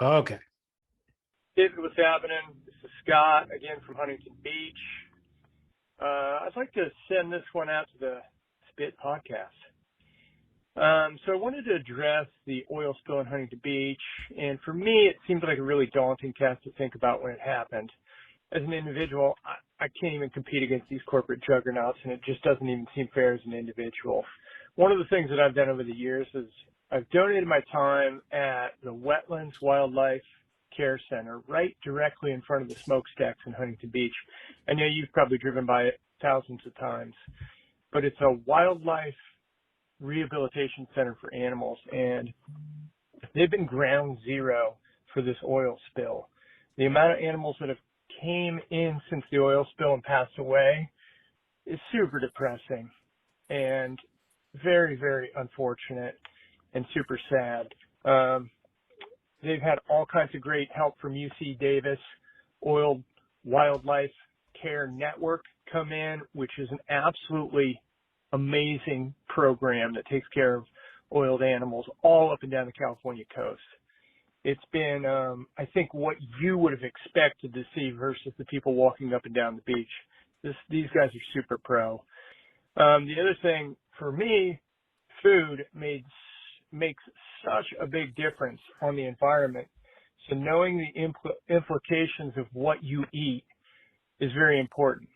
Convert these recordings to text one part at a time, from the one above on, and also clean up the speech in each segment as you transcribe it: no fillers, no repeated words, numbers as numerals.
Okay. David, what's happening? This is Scott, again from Huntington Beach. I'd like to send this one out to the Spit podcast. So I wanted to address the oil spill in Huntington Beach, and for me, it seemed like a really daunting task to think about when it happened. As an individual, I can't even compete against these corporate juggernauts, and it just doesn't even seem fair as an individual. One of the things that I've done over the years is I've donated my time at the Wetlands Wildlife Care Center, right directly in front of the smokestacks in Huntington Beach. I know you've probably driven by it thousands of times, but it's a wildlife rehabilitation center for animals, and they've been ground zero for this oil spill. The amount of animals that have came in since the oil spill and passed away is super depressing and very, very unfortunate and super sad. They've had all kinds of great help from UC Davis, Oil Wildlife Care Network come in, which is an absolutely amazing program that takes care of oiled animals all up and down the California coast. It's been, I think, what you would have expected to see versus the people walking up and down the beach. These guys are super pro. The other thing for me, food makes such a big difference on the environment. So knowing the implications of what you eat is very important.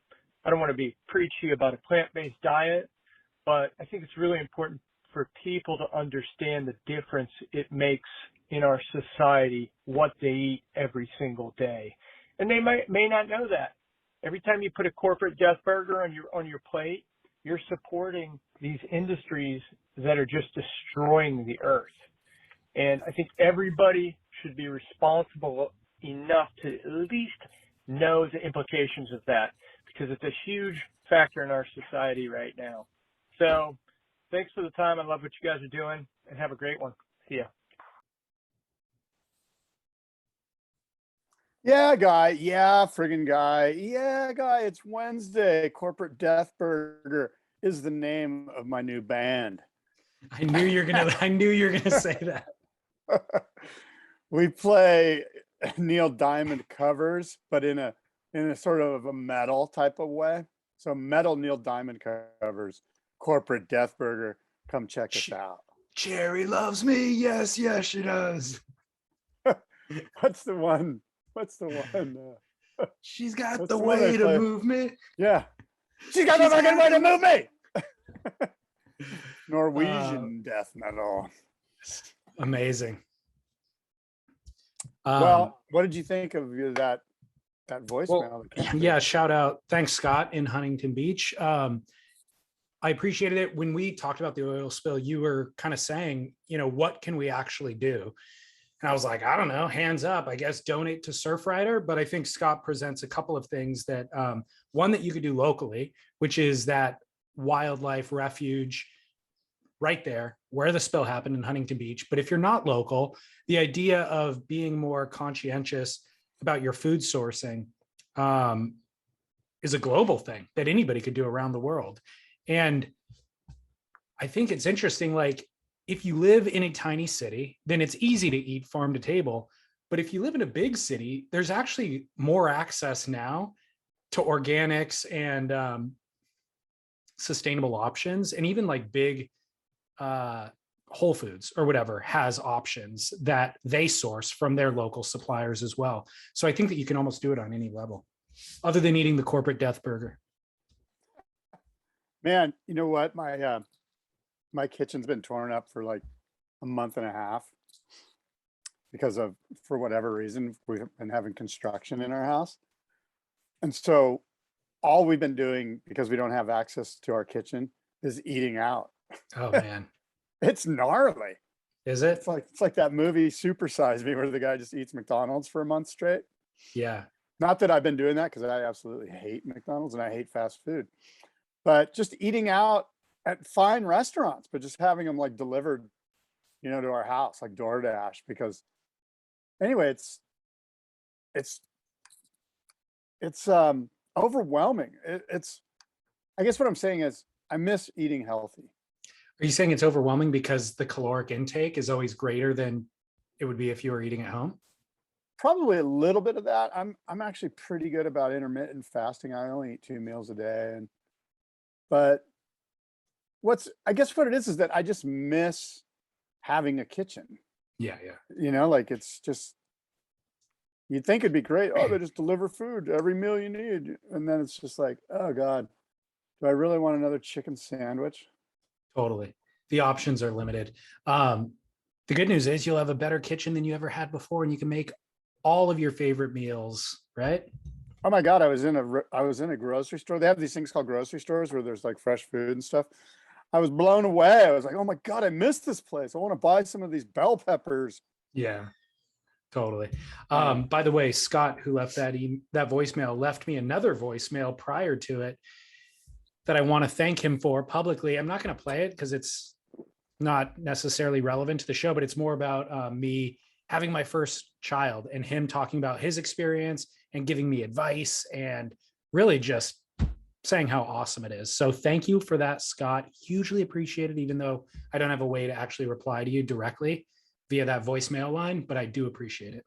I don't want to be preachy about a plant-based diet, but I think it's really important for people to understand the difference it makes in our society what they eat every single day. And they may not know that. Every time you put a corporate death burger on your plate, you're supporting these industries that are just destroying the earth. And I think everybody should be responsible enough to at least know the implications of that, because it's a huge factor in our society right now. So thanks for the time. I love what you guys are doing, and have a great one. See ya. Yeah, guy. Yeah, friggin' guy. Yeah, guy. It's Wednesday. Corporate Death Burger is the name of my new band. I knew you were gonna say that. We play Neil Diamond covers, but in a sort of a metal type of way. So metal Neil Diamond covers. Corporate Death Burger. Come check us out. Cherry loves me. Yes, yes, she does. What's the one? She's got the way to move me. Yeah. She's got the fucking way to move me. Norwegian death metal. Amazing. Well, what did you think of that voicemail? Yeah, shout out. Thanks, Scott in Huntington Beach. I appreciated it. When we talked about the oil spill, you were kind of saying, what can we actually do? And I was like, I don't know, hands up, I guess donate to Surfrider. But I think Scott presents a couple of things that, one that you could do locally, which is that wildlife refuge right there where the spill happened in Huntington Beach. But if you're not local, the idea of being more conscientious about your food sourcing is a global thing that anybody could do around the world. And I think it's interesting, like, if you live in a tiny city, then it's easy to eat farm to table. But if you live in a big city, there's actually more access now to organics and sustainable options. And even like big Whole Foods or whatever has options that they source from their local suppliers as well. So I think that you can almost do it on any level other than eating the corporate death burger. Man, you know what? My kitchen's been torn up for like a month and a half because of, for whatever reason, we've been having construction in our house. And so all we've been doing, because we don't have access to our kitchen, is eating out. Oh man. It's gnarly. Is it? It's like that movie Super Size Me where the guy just eats McDonald's for a month straight. Yeah. Not that I've been doing that, because I absolutely hate McDonald's and I hate fast food. But just eating out at fine restaurants, but just having them like delivered, to our house, like DoorDash, because anyway, it's overwhelming. I guess what I'm saying is I miss eating healthy. Are you saying it's overwhelming because the caloric intake is always greater than it would be if you were eating at home? Probably a little bit of that. I'm actually pretty good about intermittent fasting. I only eat 2 meals a day, but I guess what it is that I just miss having a kitchen. Yeah, yeah. Like it's just, you'd think it'd be great. Oh, they just deliver food every meal you need. And then it's just like, oh God, do I really want another chicken sandwich? Totally. The options are limited. The good news is you'll have a better kitchen than you ever had before, and you can make all of your favorite meals, right? Oh my God, I was in a grocery store. They have these things called grocery stores where there's like fresh food and stuff. I was blown away. I was like, oh my God, I missed this place. I want to buy some of these bell peppers. Yeah, totally. By the way, Scott, who left that voicemail, left me another voicemail prior to it that I want to thank him for publicly. I'm not going to play it because it's not necessarily relevant to the show, but it's more about me having my first child and him talking about his experience and giving me advice and really just saying how awesome it is. So thank you for that, Scott. Hugely appreciated, even though I don't have a way to actually reply to you directly via that voicemail line, but I do appreciate it.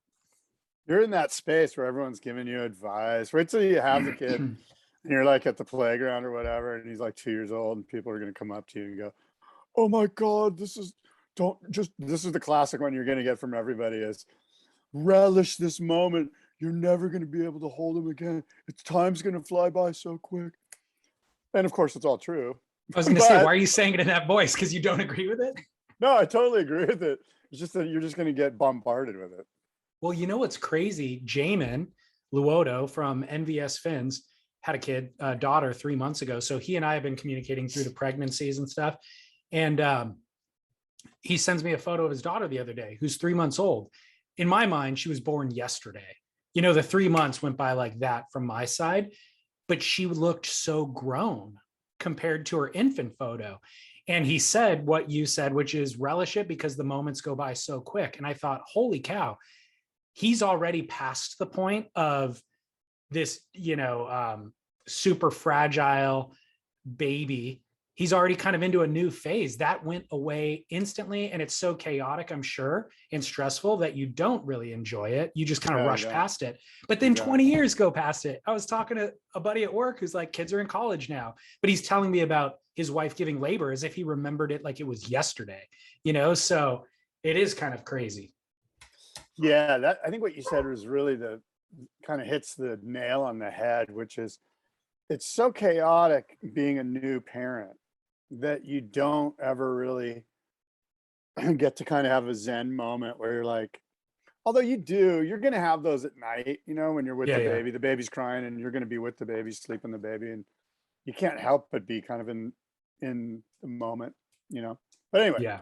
You're in that space where everyone's giving you advice. Wait till you have the kid and you're like at the playground or whatever, and he's like 2 years old, and people are going to come up to you and go, oh my God, this is the classic one you're going to get from everybody is relish this moment. You're never going to be able to hold him again. Time's going to fly by so quick. And of course, it's all true. I was going to say, why are you saying it in that voice? Because you don't agree with it? No, I totally agree with it. It's just that you're just going to get bombarded with it. Well, you know what's crazy? Jamin Luoto from NVS Fins had a daughter 3 months ago. So he and I have been communicating through the pregnancies and stuff. And he sends me a photo of his daughter the other day, who's 3 months old. In my mind, she was born yesterday. The 3 months went by like that from my side, but she looked so grown compared to her infant photo. And he said what you said, which is relish it because the moments go by so quick. And I thought, holy cow, he's already past the point of this, super fragile baby. He's already kind of into a new phase that went away instantly. And it's so chaotic, I'm sure, and stressful that you don't really enjoy it. You just kind of rush past it. But then 20 years go past it. I was talking to a buddy at work who's like, kids are in college now, but he's telling me about his wife giving labor as if he remembered it like it was yesterday, so it is kind of crazy. Yeah, I think what you said was really kind of hits the nail on the head, which is it's so chaotic being a new parent that you don't ever really get to kind of have a Zen moment where you're like, although you're going to have those at night, when you're with the baby, the baby's crying and you're going to be with the baby, sleeping the baby, and you can't help but be kind of in the moment, but anyway,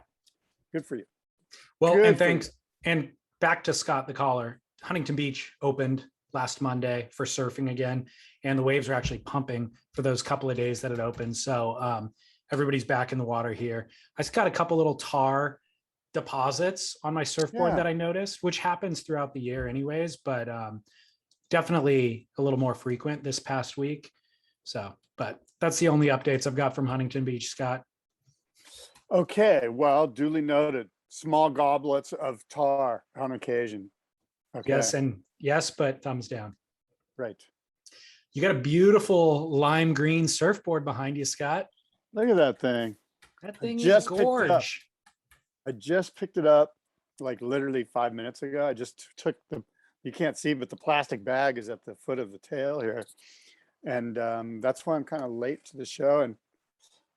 good for you. Well, good, and thanks. And back to Scott, the caller. Huntington Beach opened last Monday for surfing again, and the waves are actually pumping for those couple of days that it opened. So everybody's back in the water here. I just got a couple little tar deposits on my surfboard that I noticed, which happens throughout the year anyways, but definitely a little more frequent this past week. So, but that's the only updates I've got from Huntington Beach, Scott. Okay, well, duly noted. Small goblets of tar on occasion. Okay. Yes, but thumbs down. Right. You got a beautiful lime green surfboard behind you, Scott. Look at that thing. That thing is gorge. I just picked it up like literally 5 minutes ago. I just took you can't see, but the plastic bag is at the foot of the tail here. And that's why I'm kind of late to the show and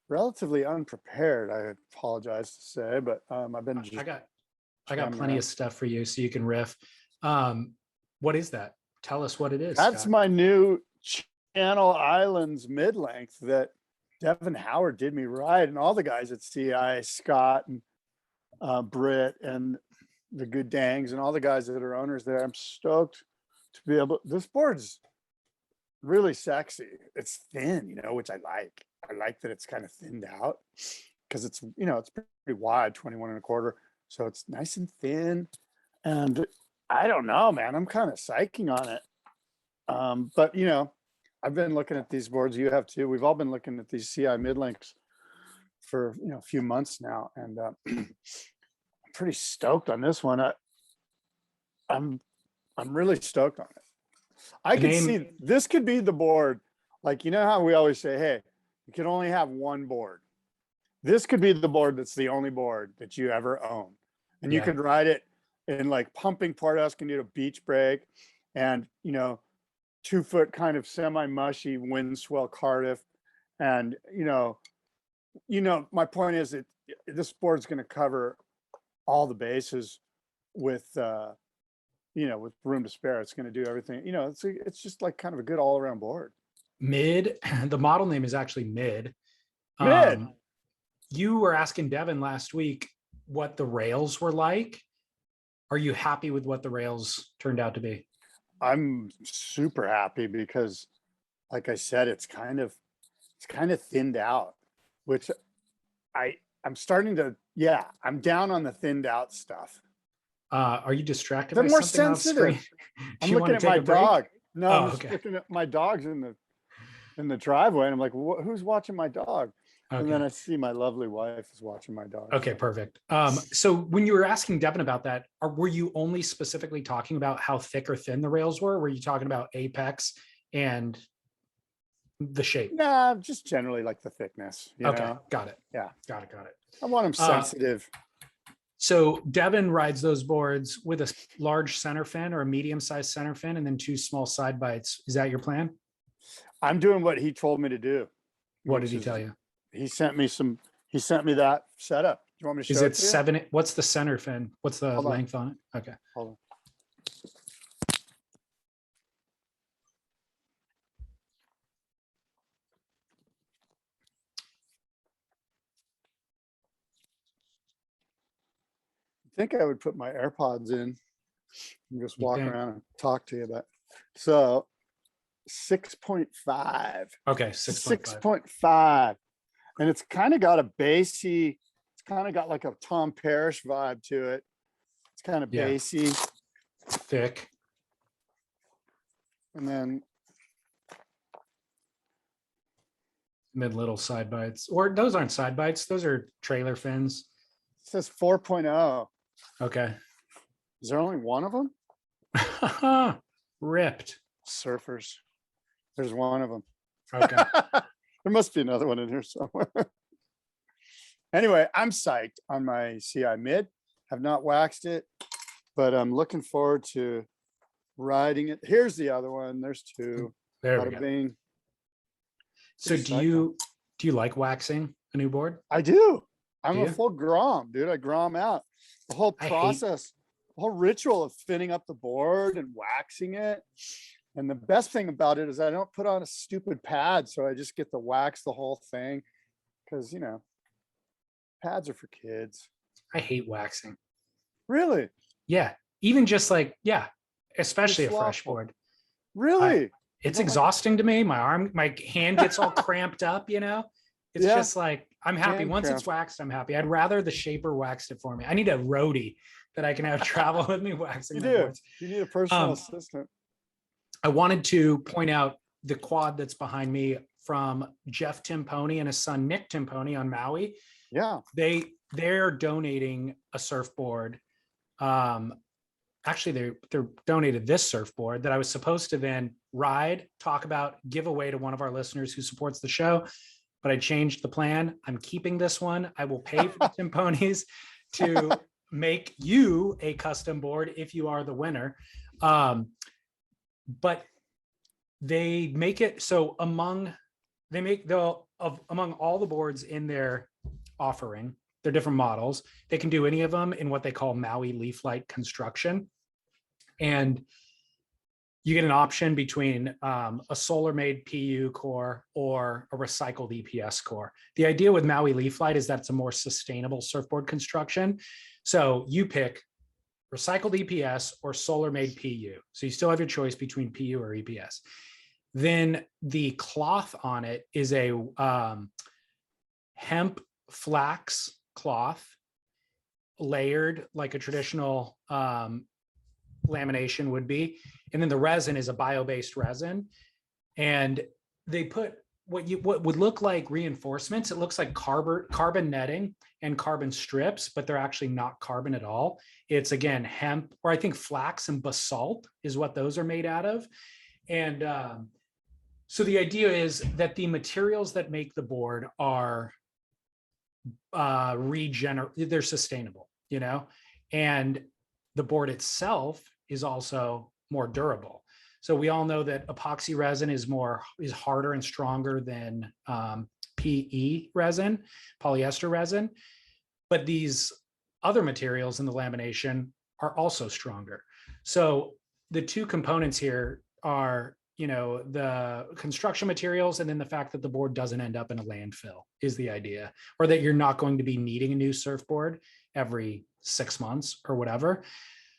relatively unprepared, I apologize to say, but I've been just... I got plenty of stuff for you so you can riff. What is that? Tell us what it is. That's Scott. My new Channel Islands mid-length that Devin Howard did me ride, and all the guys at CI, Scott and Britt and the Good Dangs and all the guys that are owners there. I'm stoked to be able... This board's really sexy. It's thin, which I like. I like that it's kind of thinned out because it's, it's pretty wide, 21 and a quarter. So it's nice and thin. And I don't know, man, I'm kind of psyching on it. But, I've been looking at these boards. You have too. We've all been looking at these CI mid-lengths for, a few months now. And I'm pretty stoked on this one. I'm I'm really stoked on it. I The could name- see this could be the board. Like, you know how we always say, hey, you can only have one board. This could be the board that's the only board that you ever own. And you Yeah. could ride it in like pumping Port Escondido beach break and, you know, 2-foot kind of semi-mushy wind swell Cardiff. And, my point is that this board's going to cover all the bases with, with room to spare. It's going to do everything. It's just like kind of a good all around board. Mid. The model name is actually Mid. Mid. You were asking Devin last week what the rails were like. Are you happy with what the rails turned out to be? I'm super happy because, like I said, it's kind of thinned out, which I'm starting to, I'm down on the thinned out stuff. Are you distracted They're by more something off screen? sensitive. I'm looking at my dog. No, I'm just looking at my dogs in the driveway, and I'm like, who's watching my dog? Okay. And then I see my lovely wife is watching my dog. Okay, perfect. So when you were asking Devin about that, were you only specifically talking about how thick or thin the rails were? Were you talking about apex and the shape? Nah, just generally like the thickness. Okay, got it. Yeah. Got it. I want them sensitive. So Devin rides those boards with a large center fin or a medium-sized center fin and then 2 small side bites. Is that your plan? I'm doing what he told me to do. What did he tell you? He sent me that setup. Do you want me to show Is it it to you? 7? What's the center fin? What's the length on it? Okay. Hold on. I think I would put my AirPods in and just walk around and talk to you about. So 6.5. Okay, 6.5. 6.5. And it's kind of got a bassy, it's kind of got like a Tom Parrish vibe to it. It's kind of bassy. Thick. And then Mid little side bites. Or those aren't side bites, those are trailer fins. it says 4.0. Okay. Is there only one of them? Ripped. Surfers. There's one of them. Okay. There must be another one in here somewhere. Anyway, I'm psyched on my CI Mid. Have not waxed it, but I'm looking forward to riding it. Here's the other one. There's 2. There we Bada go. bing. So do you like waxing a new board? I do. I'm Do a you? full grom, dude. I grom out. The whole process, the whole ritual of thinning up the board and waxing it. And the best thing about it is I don't put on a stupid pad. So I just get to wax the whole thing because, pads are for kids. I hate waxing. Really? Yeah. Even just like, especially a You're fresh slothful. board. Really? It's don't like- exhausting to me. My hand gets all cramped up, It's Yeah. just like, I'm happy. Hand Once cramp. it's waxed, I'm happy. I'd rather the shaper waxed it for me. I need a roadie that I can have travel with me waxing You my do. boards. You need a personal Um, assistant. I wanted to point out the quad that's behind me from Jeff Timponi and his son Nick Timponi on Maui. Yeah. They're donating a surfboard. Actually, they're donated this surfboard that I was supposed to then ride, talk about, give away to one of our listeners who supports the show. But I changed the plan. I'm keeping this one. I will pay for the Timponis to make you a custom board if you are the winner. But they make it so among all the boards in their offering, they're different models. They can do any of them in what they call Maui leaf light construction. And you get an option between a solar made PU core or a recycled EPS core. The idea with Maui leaf light is that it's a more sustainable surfboard construction. So you pick recycled EPS or solar made PU. So you still have your choice between PU or EPS. Then the cloth on it is a hemp flax cloth layered like a traditional lamination would be. And then the resin is a bio-based resin. And they put what would look like reinforcements. It looks like carbon netting and carbon strips, but they're actually not carbon at all. It's again hemp, or I think flax and basalt is what those are made out of. And so the idea is that the materials that make the board are they're sustainable, you know, and the board itself is also more durable. So we all know that epoxy resin is harder and stronger than PE resin, polyester resin, but these other materials in the lamination are also stronger. So the two components here are, you know, the construction materials, and then the fact that the board doesn't end up in a landfill is the idea, or that you're not going to be needing a new surfboard every 6 months or whatever.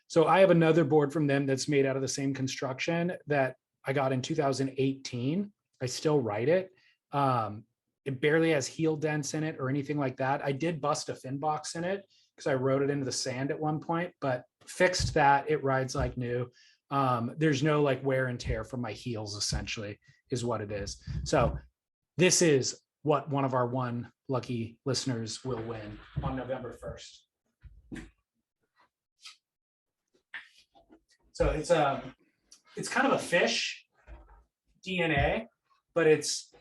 So I have another board from them that's made out of the same construction that I got in 2018. I still ride it. It barely has heel dents in it or anything like that. I did bust a fin box in it because I rode it into the sand at one point, but fixed that. It rides like new. There's no like wear and tear from my heels, essentially, is what it is. So this is what one of our one lucky listeners will win on November 1st. So it's kind of a fish DNA, but it's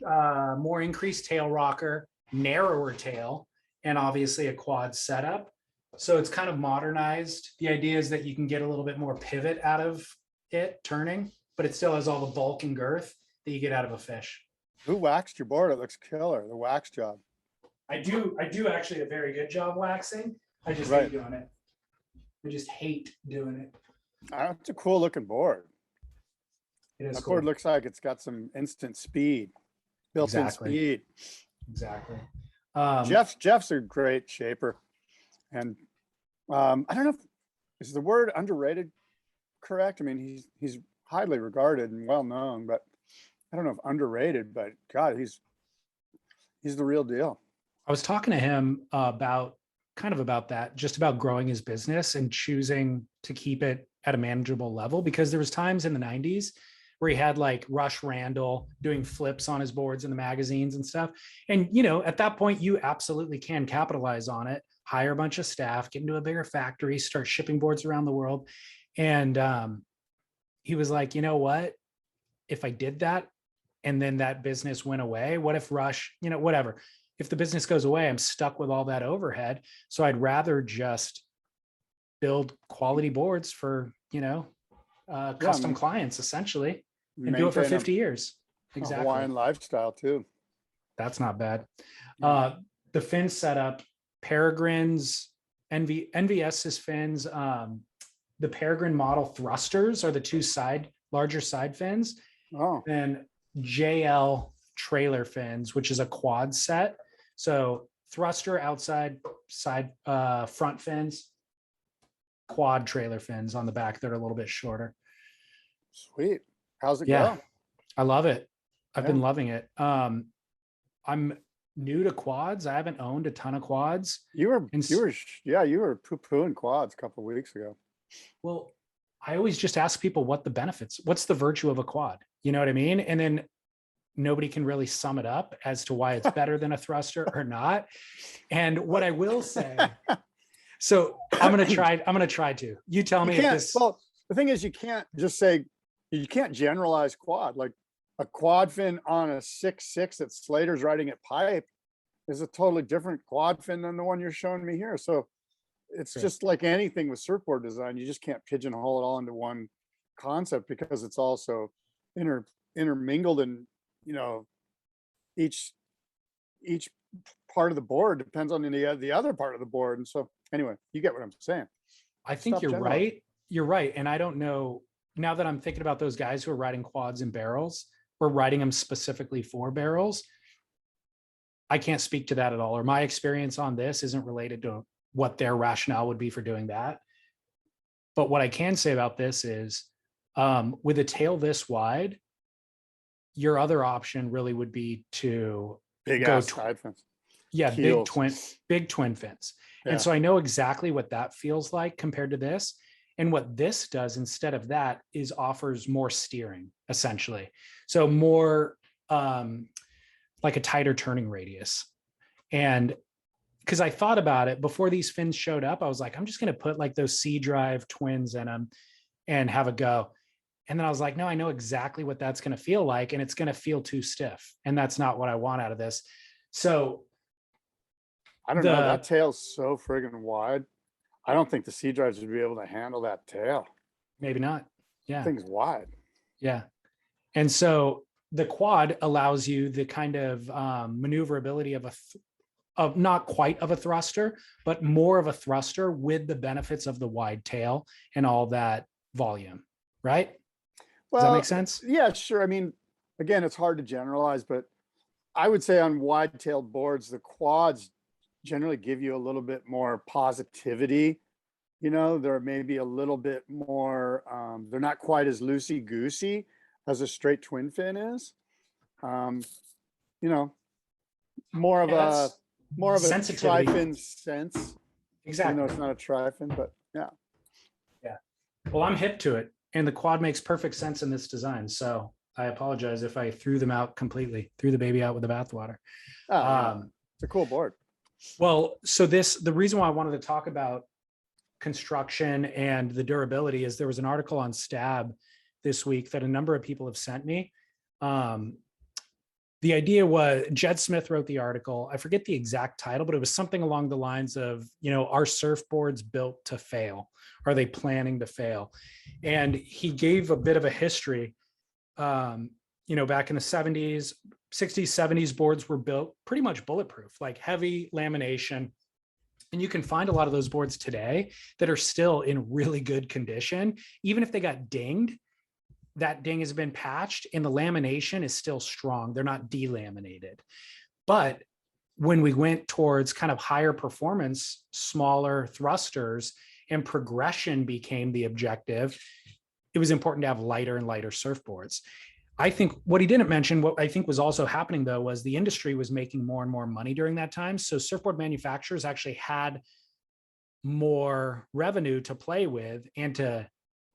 more increased tail rocker, narrower tail, and obviously a quad setup. So it's kind of modernized. The idea is that you can get a little bit more pivot out of it turning, but it still has all the bulk and girth that you get out of a fish. Who waxed your board? It looks killer, the wax job. I do actually a very good job waxing. I just Right. hate doing it. I just hate doing it. It's a cool looking board. It is That cool. board looks like it's got some instant speed, built-in Exactly. speed. Exactly. Jeff's a great shaper. And I don't know, is the word underrated correct? I mean, he's highly regarded and well known, but I don't know if underrated, but God, he's the real deal. I was talking to him about that, just about growing his business and choosing to keep it at a manageable level, because there was times in the 90s where he had like Rush Randall doing flips on his boards in the magazines and stuff. And, you know, at that point, you absolutely can capitalize on it, hire a bunch of staff, get into a bigger factory, start shipping boards around the world. And he was like, you know what, if I did that and then that business went away, what if Rush, you know, whatever, if the business goes away, I'm stuck with all that overhead. So I'd rather just build quality boards for, you know, custom clients, essentially, and do it for 50 years. Exactly. Hawaiian lifestyle too. That's not bad. Yeah. The fin setup, Peregrine's, NVS's fins, the Peregrine model thrusters are the two larger side fins. Oh, And JL trailer fins, which is a quad set. So thruster outside, side, front fins, quad trailer fins on the back that are a little bit shorter. sweet. How's it Yeah. go? I love it. I've Yeah. been loving it. I'm new to quads. I haven't owned a ton of quads. You were And poo-pooing quads a couple of weeks ago. Well, I always just ask people what's the virtue of a quad? You know what I mean? And then nobody can really sum it up as to why it's better than a thruster or not. And what I will say, so I'm going to try to, you tell me if this. Well, the thing is, you can't just say, you can't generalize quad. Like a quad fin on a 6.6 that Slater's riding at pipe is a totally different quad fin than the one you're showing me here. So it's Sure. just like anything with surfboard design. You just can't pigeonhole it all into one concept, because it's also intermingled, and you know, each part of the board depends on the other part of the board. And so anyway, you get what I'm saying. I think Stop you're generalizing. right. You're right. And I don't know, now that I'm thinking about those guys who are riding quads and barrels, or riding them specifically for barrels, I can't speak to that at all. Or my experience on this isn't related to what their rationale would be for doing that. But what I can say about this is, with a tail this wide, your other option really would be to Big go ass side fins. big Keels. twin fins. Yeah. And so I know exactly what that feels like compared to this. And what this does instead of that is offers more steering, essentially. So more like a tighter turning radius. And because I thought about it before these fins showed up, I was like, I'm just going to put like those C drive twins in them and have a go. And then I was like, no, I know exactly what that's going to feel like. And it's going to feel too stiff. And that's not what I want out of this. So I don't know. That tail's so friggin' wide. I don't think the C drives would be able to handle that tail. Maybe not. Yeah. Thing's wide. Yeah. And so the quad allows you the kind of maneuverability of not quite of a thruster, but more of a thruster with the benefits of the wide tail and all that volume, right? Well, does that make sense? Yeah, sure. I mean, again, it's hard to generalize, but I would say on wide-tailed boards, the quads generally give you a little bit more positivity. You know, they're maybe a little bit more, they're not quite as loosey-goosey as a straight twin fin is. You know, more of a tri-fin sense. Exactly. Even though it's not a tri-fin, but yeah. Yeah. Well, I'm hip to it. And the quad makes perfect sense in this design. So I apologize if I threw them out completely, threw the baby out with the bathwater. It's a cool board. Well, so the reason why I wanted to talk about construction and the durability is there was an article on Stab this week that a number of people have sent me. The idea was Jed Smith wrote the article. I forget the exact title, but it was something along the lines of, you know, are surfboards built to fail? Are they planning to fail? And he gave a bit of a history. You know, back in the 70s, 60s, 70s, boards were built pretty much bulletproof, like heavy lamination. And you can find a lot of those boards today that are still in really good condition. Even if they got dinged, that ding has been patched and the lamination is still strong. They're not delaminated. But when we went towards kind of higher performance, smaller thrusters, and progression became the objective, it was important to have lighter and lighter surfboards. I think what he didn't mention, what I think was also happening though, was the industry was making more and more money during that time. So surfboard manufacturers actually had more revenue to play with and to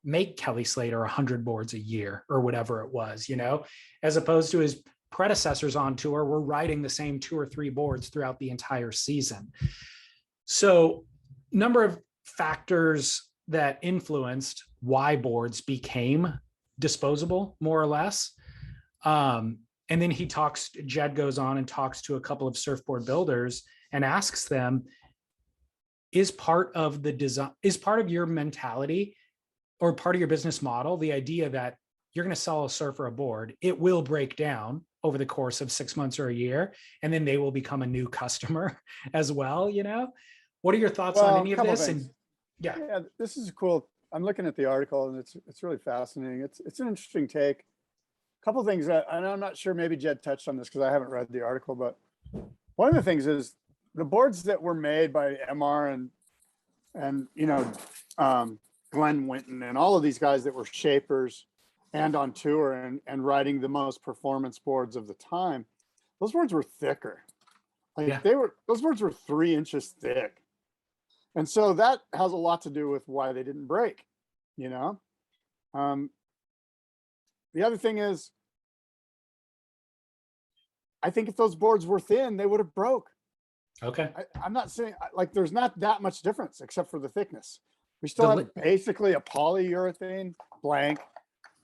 make Kelly Slater 100 boards a year or whatever it was, you know, as opposed to his predecessors on tour were riding the same 2 or 3 boards throughout the entire season. So number of factors that influenced why boards became disposable, more or less. And then Jed goes on and talks to a couple of surfboard builders and asks them, is part of your mentality or part of your business model the idea that you're going to sell a surfer a board, it will break down over the course of 6 months or a year, and then they will become a new customer as well, you know? What are your thoughts on any of this? And yeah, this is cool. I'm looking at the article and it's really fascinating. It's an interesting take. A couple of things that, and I'm not sure, maybe Jed touched on this because I haven't read the article, but one of the things is the boards that were made by MR and you know, Glenn Winton and all of these guys that were shapers and on tour and riding the most performance boards of the time, those boards were thicker. Like those boards were 3 inches thick. And so that has a lot to do with why they didn't break, you know? The other thing is, I think if those boards were thin, they would have broke. Okay. I'm not saying, like, there's not that much difference except for the thickness. We still have basically a polyurethane blank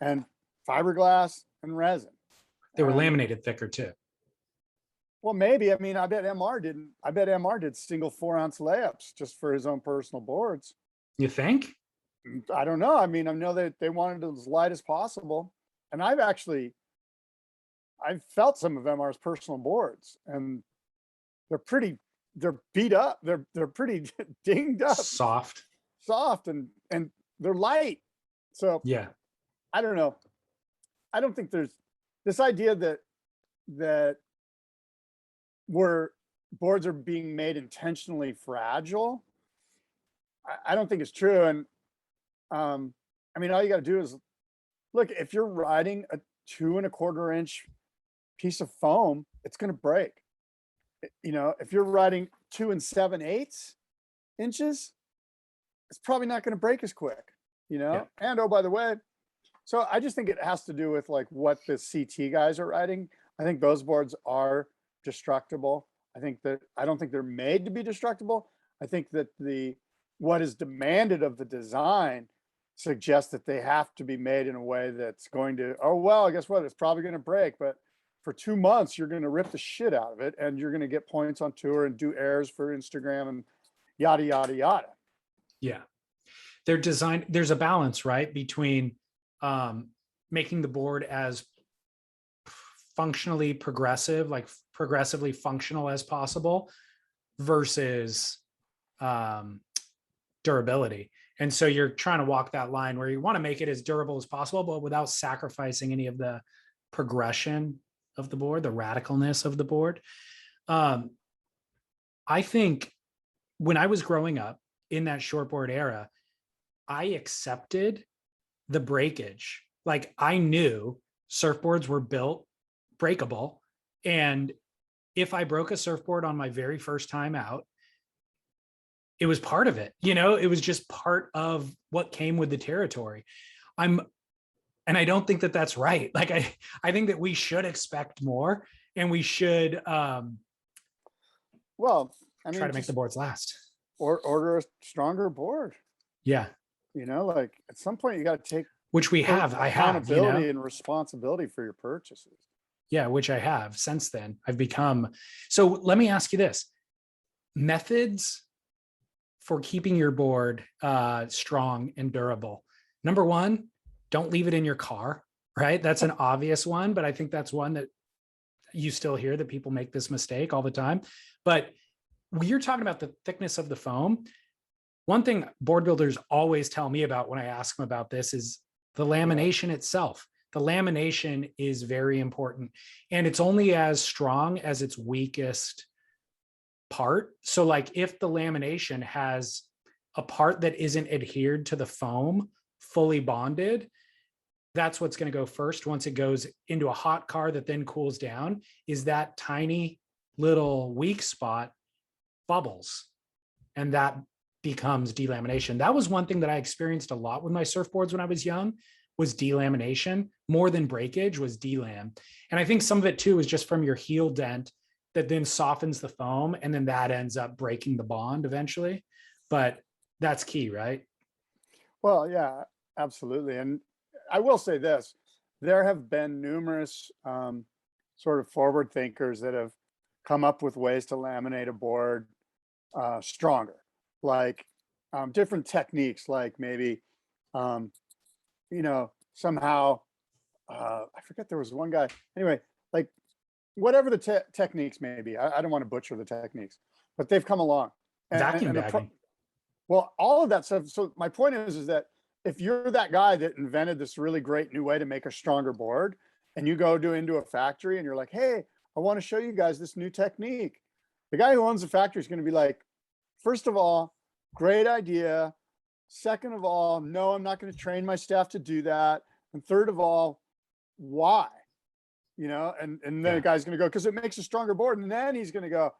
and fiberglass and resin. They were laminated thicker too. Well, maybe. I mean, I bet MR did single 4-ounce layups just for his own personal boards. You think? I don't know. I mean, I know that they wanted it as light as possible. And I've felt some of MR's personal boards and they're beat up. They're pretty dinged up. Soft and they're light. So yeah, I don't know. I don't think there's this idea that where boards are being made intentionally fragile. I don't think it's true. And I mean, all you got to do is look, if you're riding a 2 1/4 inch piece of foam, it's going to break. You know, if you're riding 2 7/8 inches, it's probably not going to break as quick, you know? Yeah. And oh, by the way, so I just think it has to do with like what the CT guys are riding. I think those boards are destructible. I don't think they're made to be destructible. I think that what is demanded of the design suggests that they have to be made in a way that's going to, oh, well, guess what? It's probably going to break, but for 2 months, you're going to rip the shit out of it and you're going to get points on tour and do airs for Instagram and yada, yada, yada. Yeah. They're designed, there's a balance, right? Between making the board as functionally progressive, like progressively functional as possible versus durability. And so you're trying to walk that line where you want to make it as durable as possible, but without sacrificing any of the progression of the board, the radicalness of the board. I think when I was growing up in that shortboard era, I accepted the breakage. Like I knew surfboards were built breakable. And if I broke a surfboard on my very first time out, it was part of it. It was just part of what came with the territory. And I don't think that that's right. Like, I think that we should expect more and we should, well, I mean, try to make the boards last. Or order a stronger board. Yeah. Like at some point you got to take, which we have, I have accountability and responsibility for your purchases. Yeah. Which I have since then. I've become, so let me ask you this, methods for keeping your board strong and durable. Number one, don't leave it in your car, right? That's an obvious one, but I think that's one that you still hear that people make this mistake all the time. But when you're talking about the thickness of the foam, one thing board builders always tell me about when I ask them about this is the lamination itself. The lamination is very important and it's only as strong as its weakest part. So like if the lamination has a part that isn't adhered to the foam, fully bonded, that's what's going to go first once it goes into a hot car that then cools down, is that tiny little weak spot bubbles. And that becomes delamination. That was one thing that I experienced a lot with my surfboards when I was young, was delamination. More than breakage was delam. And I think some of it too is just from your heel dent that then softens the foam and then that ends up breaking the bond eventually. But that's key, right? Well, yeah, absolutely. And I will say this, there have been numerous sort of forward thinkers that have come up with ways to laminate a board stronger, like different techniques, like maybe, somehow, I forget, there was one guy, anyway, like whatever the techniques may be, I don't want to butcher the techniques, but they've come along. Vacuum bagging. Well, all of that stuff. So my point is that if you're that guy that invented this really great new way to make a stronger board and you go into a factory and you're like, hey, I want to show you guys this new technique. The guy who owns the factory is going to be like, first of all, great idea. Second of all, no, I'm not going to train my staff to do that. And third of all, why? And then the guy's going to go, because it makes a stronger board. And then he's going to go,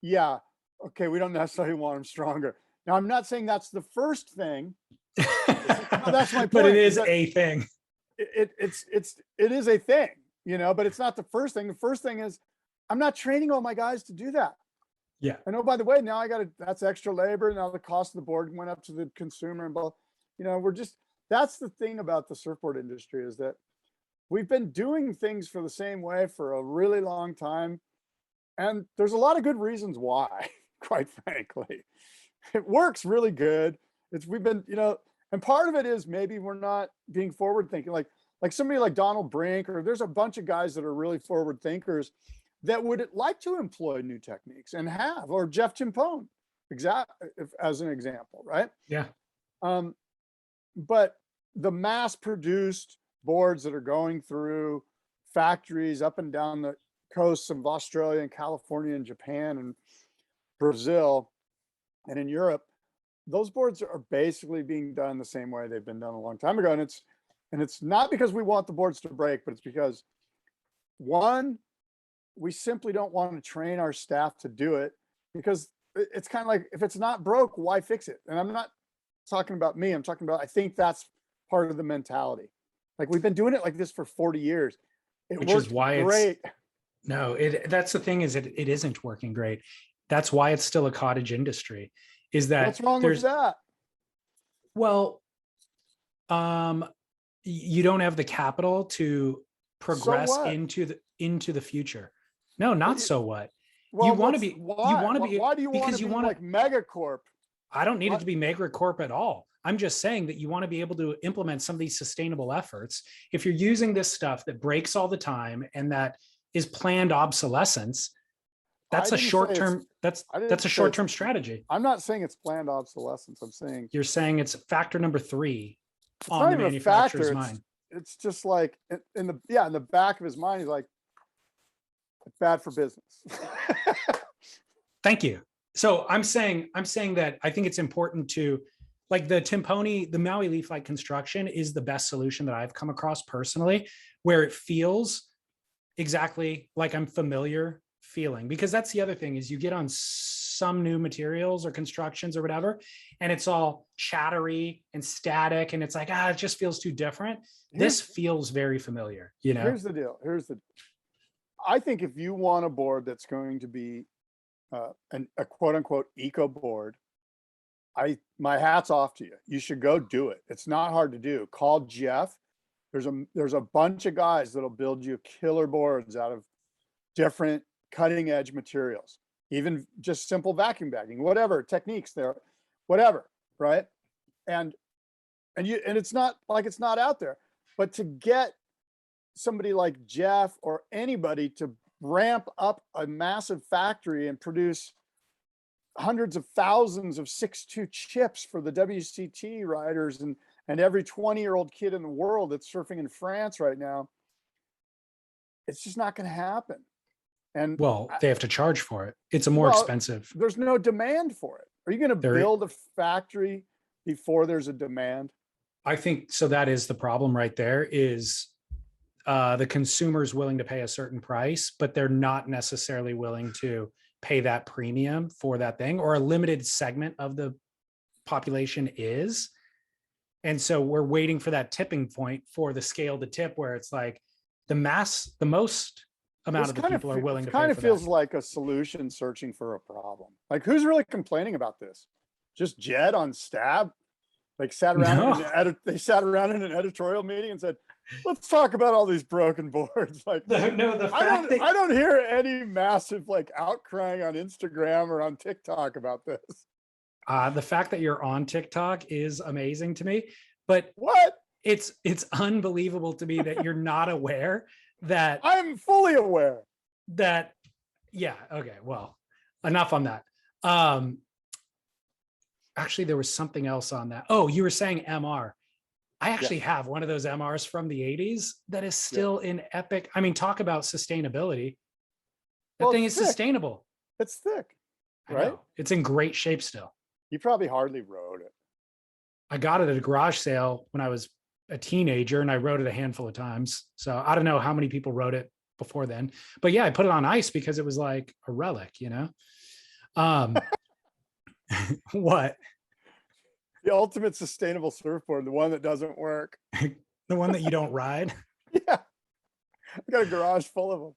yeah, okay, we don't necessarily want him stronger. Now, I'm not saying that's the first thing. That's my point. But it is a thing. It is a thing, but it's not the first thing. The first thing is I'm not training all my guys to do that. Yeah. And oh, by the way, now that's extra labor. Now the cost of the board went up to the consumer and both, that's the thing about the surfboard industry, is that we've been doing things for the same way for a really long time. And there's a lot of good reasons why, quite frankly. It works really good. We've been, and part of it is maybe we're not being forward thinking, like somebody like Donald Brink, or there's a bunch of guys that are really forward thinkers that would like to employ new techniques and have, or Jeff Timpone, as an example, right? Yeah. But the mass produced boards that are going through factories up and down the coasts of Australia and California and Japan and Brazil and in Europe, those boards are basically being done the same way they've been done a long time ago. And it's not because we want the boards to break, but it's because, one, we simply don't want to train our staff to do it, because it's kind of like, if it's not broke, why fix it? And I'm not talking about me. I'm talking about, I think that's part of the mentality. Like, we've been doing it like this for 40 years. It Which worked is why great. No, that's the thing, is it isn't working great. That's why it's still a cottage industry, is that What's wrong with that? well, you don't have the capital to progress what? into the future. No, not so what. Well, You want to be why do you want because to you be want to like megacorp? I don't need it to be megacorp at all. I'm just saying that you want to be able to implement some of these sustainable efforts. If you're using this stuff that breaks all the time and that is planned obsolescence, that's a short-term strategy. I'm not saying it's planned obsolescence. I'm saying You're saying it's factor number 3 it's on not the even a manufacturer's factor. mind. It's just like in the back of his mind, he's like, it's bad for business. Thank you. So I'm saying that I think it's important to, like, the Timponi, the Maui leaf light construction is the best solution that I've come across personally, where it feels exactly like I'm familiar feeling. Because that's the other thing, is you get on some new materials or constructions or whatever, and it's all chattery and static, and it's like, it just feels too different. This feels very familiar, you know? Here's the deal. I think if you want a board that's going to be a quote unquote eco board, my hat's off to you. You should go do it. It's not hard to do. Call Jeff. There's a bunch of guys that'll build you killer boards out of different cutting edge materials, even just simple vacuum bagging, whatever techniques there, whatever, right? And it's not like it's not out there, but to get somebody like Jeff or anybody to ramp up a massive factory and produce hundreds of thousands of 6.2 chips for the WCT riders and every 20-year-old kid in the world that's surfing in France right now, it's just not going to happen. And well, they have to charge for it. It's a more expensive. There's no demand for it. Are you going to build a factory before there's a demand? I think so. That is the problem right there, is the consumer is willing to pay a certain price, but they're not necessarily willing to pay that premium for that thing, or a limited segment of the population is. And so we're waiting for that tipping point for the scale to tip, where it's like the most amount of the people are willing to pay for that. It kind of feels like a solution searching for a problem. Like, who's really complaining about this? Just Jed on Stab? Like, sat around they sat around in an editorial meeting and said, let's talk about all these broken boards. Like, I don't hear any massive like outcrying on Instagram or on TikTok about this. The fact that you're on TikTok is amazing to me, but what? It's unbelievable to me that you're not aware that I'm fully aware that. Yeah. Okay. Well, enough on that. Actually, there was something else on that. Oh, you were saying MR. I actually have one of those MRs from the 80s that is still in epic. I mean, talk about sustainability. That thing is sustainable. It's thick, right? It's in great shape still. You probably hardly rode it. I got it at a garage sale when I was a teenager, and I rode it a handful of times. So I don't know how many people rode it before then, but yeah, I put it on ice because it was like a relic, you know? What? The ultimate sustainable surfboard, the one that doesn't work. The one that you don't ride? Yeah. I got a garage full of them.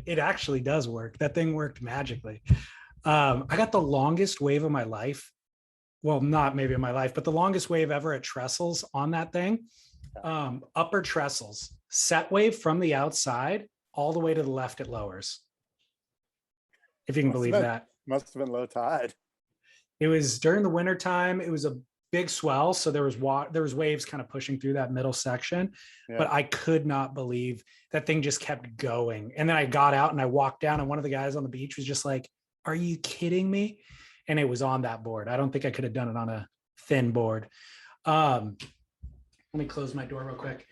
It actually does work. That thing worked magically. I got the longest wave of my life. Well, not maybe in my life, but the longest wave ever at trestles on that thing. Upper trestles, set wave from the outside all the way to the left at lowers. If you can believe that. Must have been low tide. It was during the winter time. It was a big swell, so there was waves kind of pushing through that middle section. But I could not believe that thing just kept going. And then I got out and I walked down, and one of the guys on the beach was just like, "Are you kidding me?" And it was on that board. I don't think I could have done it on a thin board. Let me close my door real quick.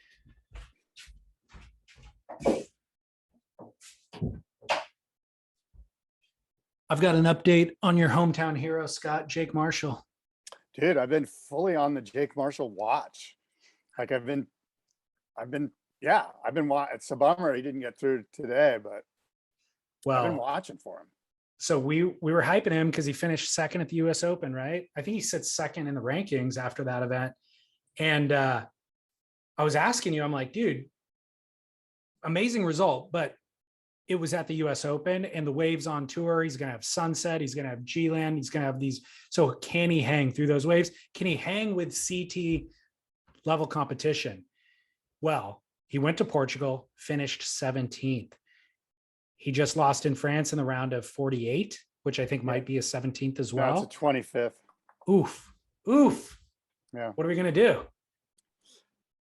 I've got an update on your hometown hero, Scott, Jake Marshall. Dude, I've been fully on the Jake Marshall watch. Like I've been watching. It's a bummer he didn't get through today, but I've been watching for him. So we were hyping him because he finished second at the US Open, right? I think he sits second in the rankings after that event. And I was asking you, I'm like, dude, amazing result, but it was at the US Open, and the waves on tour. He's going to have Sunset. He's going to have G-Land. He's going to have these. So can he hang through those waves? Can he hang with CT level competition? Well, he went to Portugal, finished 17th. He just lost in France in the round of 48, which I think might be a 17th as well. No, it's a 25th. Oof. Oof. Yeah. What are we going to do?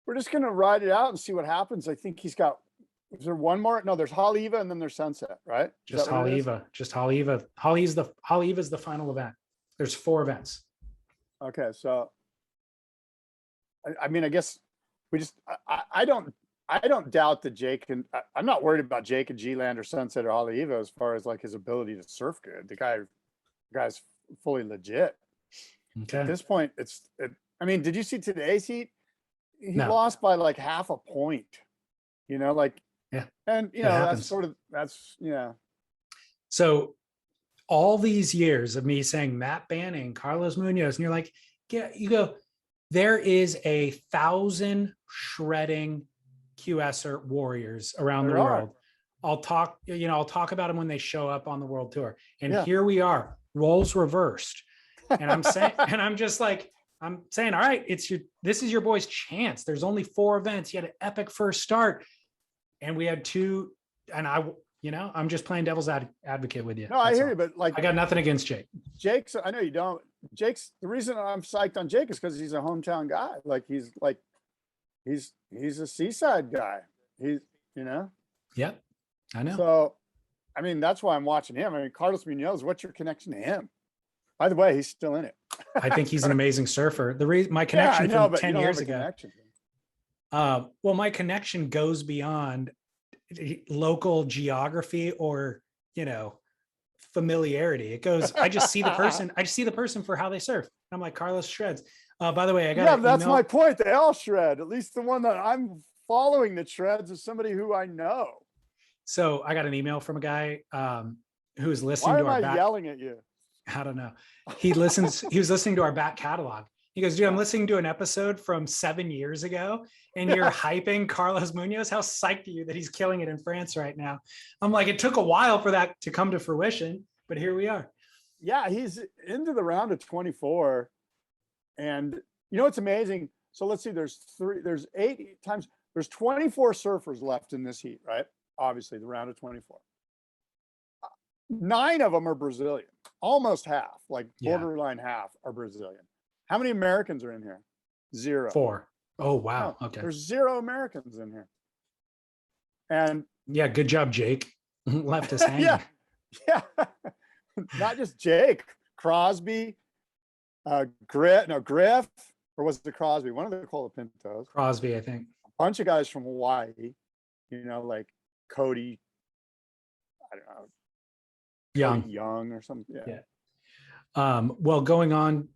We're just going to ride it out and see what happens. I think he's got, is there one more? No, there's Haleiwa and then there's Sunset, right? Just Haleiwa. Just Haleiwa. Haleiwa's the final event. There's 4 events. Okay. So, I mean, I guess we just, I don't doubt that Jake and I'm not worried about Jake and G-Land or Sunset or Haleiwa as far as like his ability to surf good. The guy's fully legit. Okay. At this point, I mean, did you see today's heat? He No. lost by like half a point, you know, like, yeah. And, you know, that's, yeah. So all these years of me saying Matt Banning, Carlos Munoz, and you're like, yeah, you go, there is 1,000 shredding QSer warriors around the world. I'll talk about them when they show up on the world tour. And here we are, roles reversed. And I'm saying, I'm saying, all right, this is your boy's chance. There's only 4 events. He had an epic first start, and we had 2. And I'm just playing devil's advocate with you. No, I hear you, but like, I got nothing against Jake. I know you don't. The reason I'm psyched on Jake is because he's a hometown guy. Like he's a seaside guy. Yep, I know. So, I mean, that's why I'm watching him. I mean, Carlos Munoz, what's your connection to him? By the way, he's still in it. I think he's an amazing surfer. My connection from 10 years ago. Well, my connection goes beyond local geography or, familiarity. It goes, I just see the person for how they surf. I'm like, Carlos shreds. By the way, I got that's my point. They all shred. At least the one that I'm following that shreds is somebody who I know. So I got an email from a guy who was listening to our back. Why am I yelling at you? I don't know. He was listening to our back catalog. He goes, dude, I'm listening to an episode from 7 years ago, and you're hyping Carlos Munoz. How psyched are you that he's killing it in France right now? I'm like, it took a while for that to come to fruition, but here we are. Yeah, he's into the round of 24. And it's amazing. So let's see, there's 8 times, there's 24 surfers left in this heat, right? Obviously, the round of 24. 9 of them are Brazilian, almost half, like borderline half are Brazilian. How many Americans are in here? 0. 4. Oh, wow. No, okay. There's 0 Americans in here. And yeah, good job, Jake. Left us hanging. Yeah. Not just Jake, Crosby, Griff, or was it Crosby? One of the Colapintos. Crosby, I think. A bunch of guys from Hawaii, like Cody, I don't know. Young or something. Yeah. Well, going on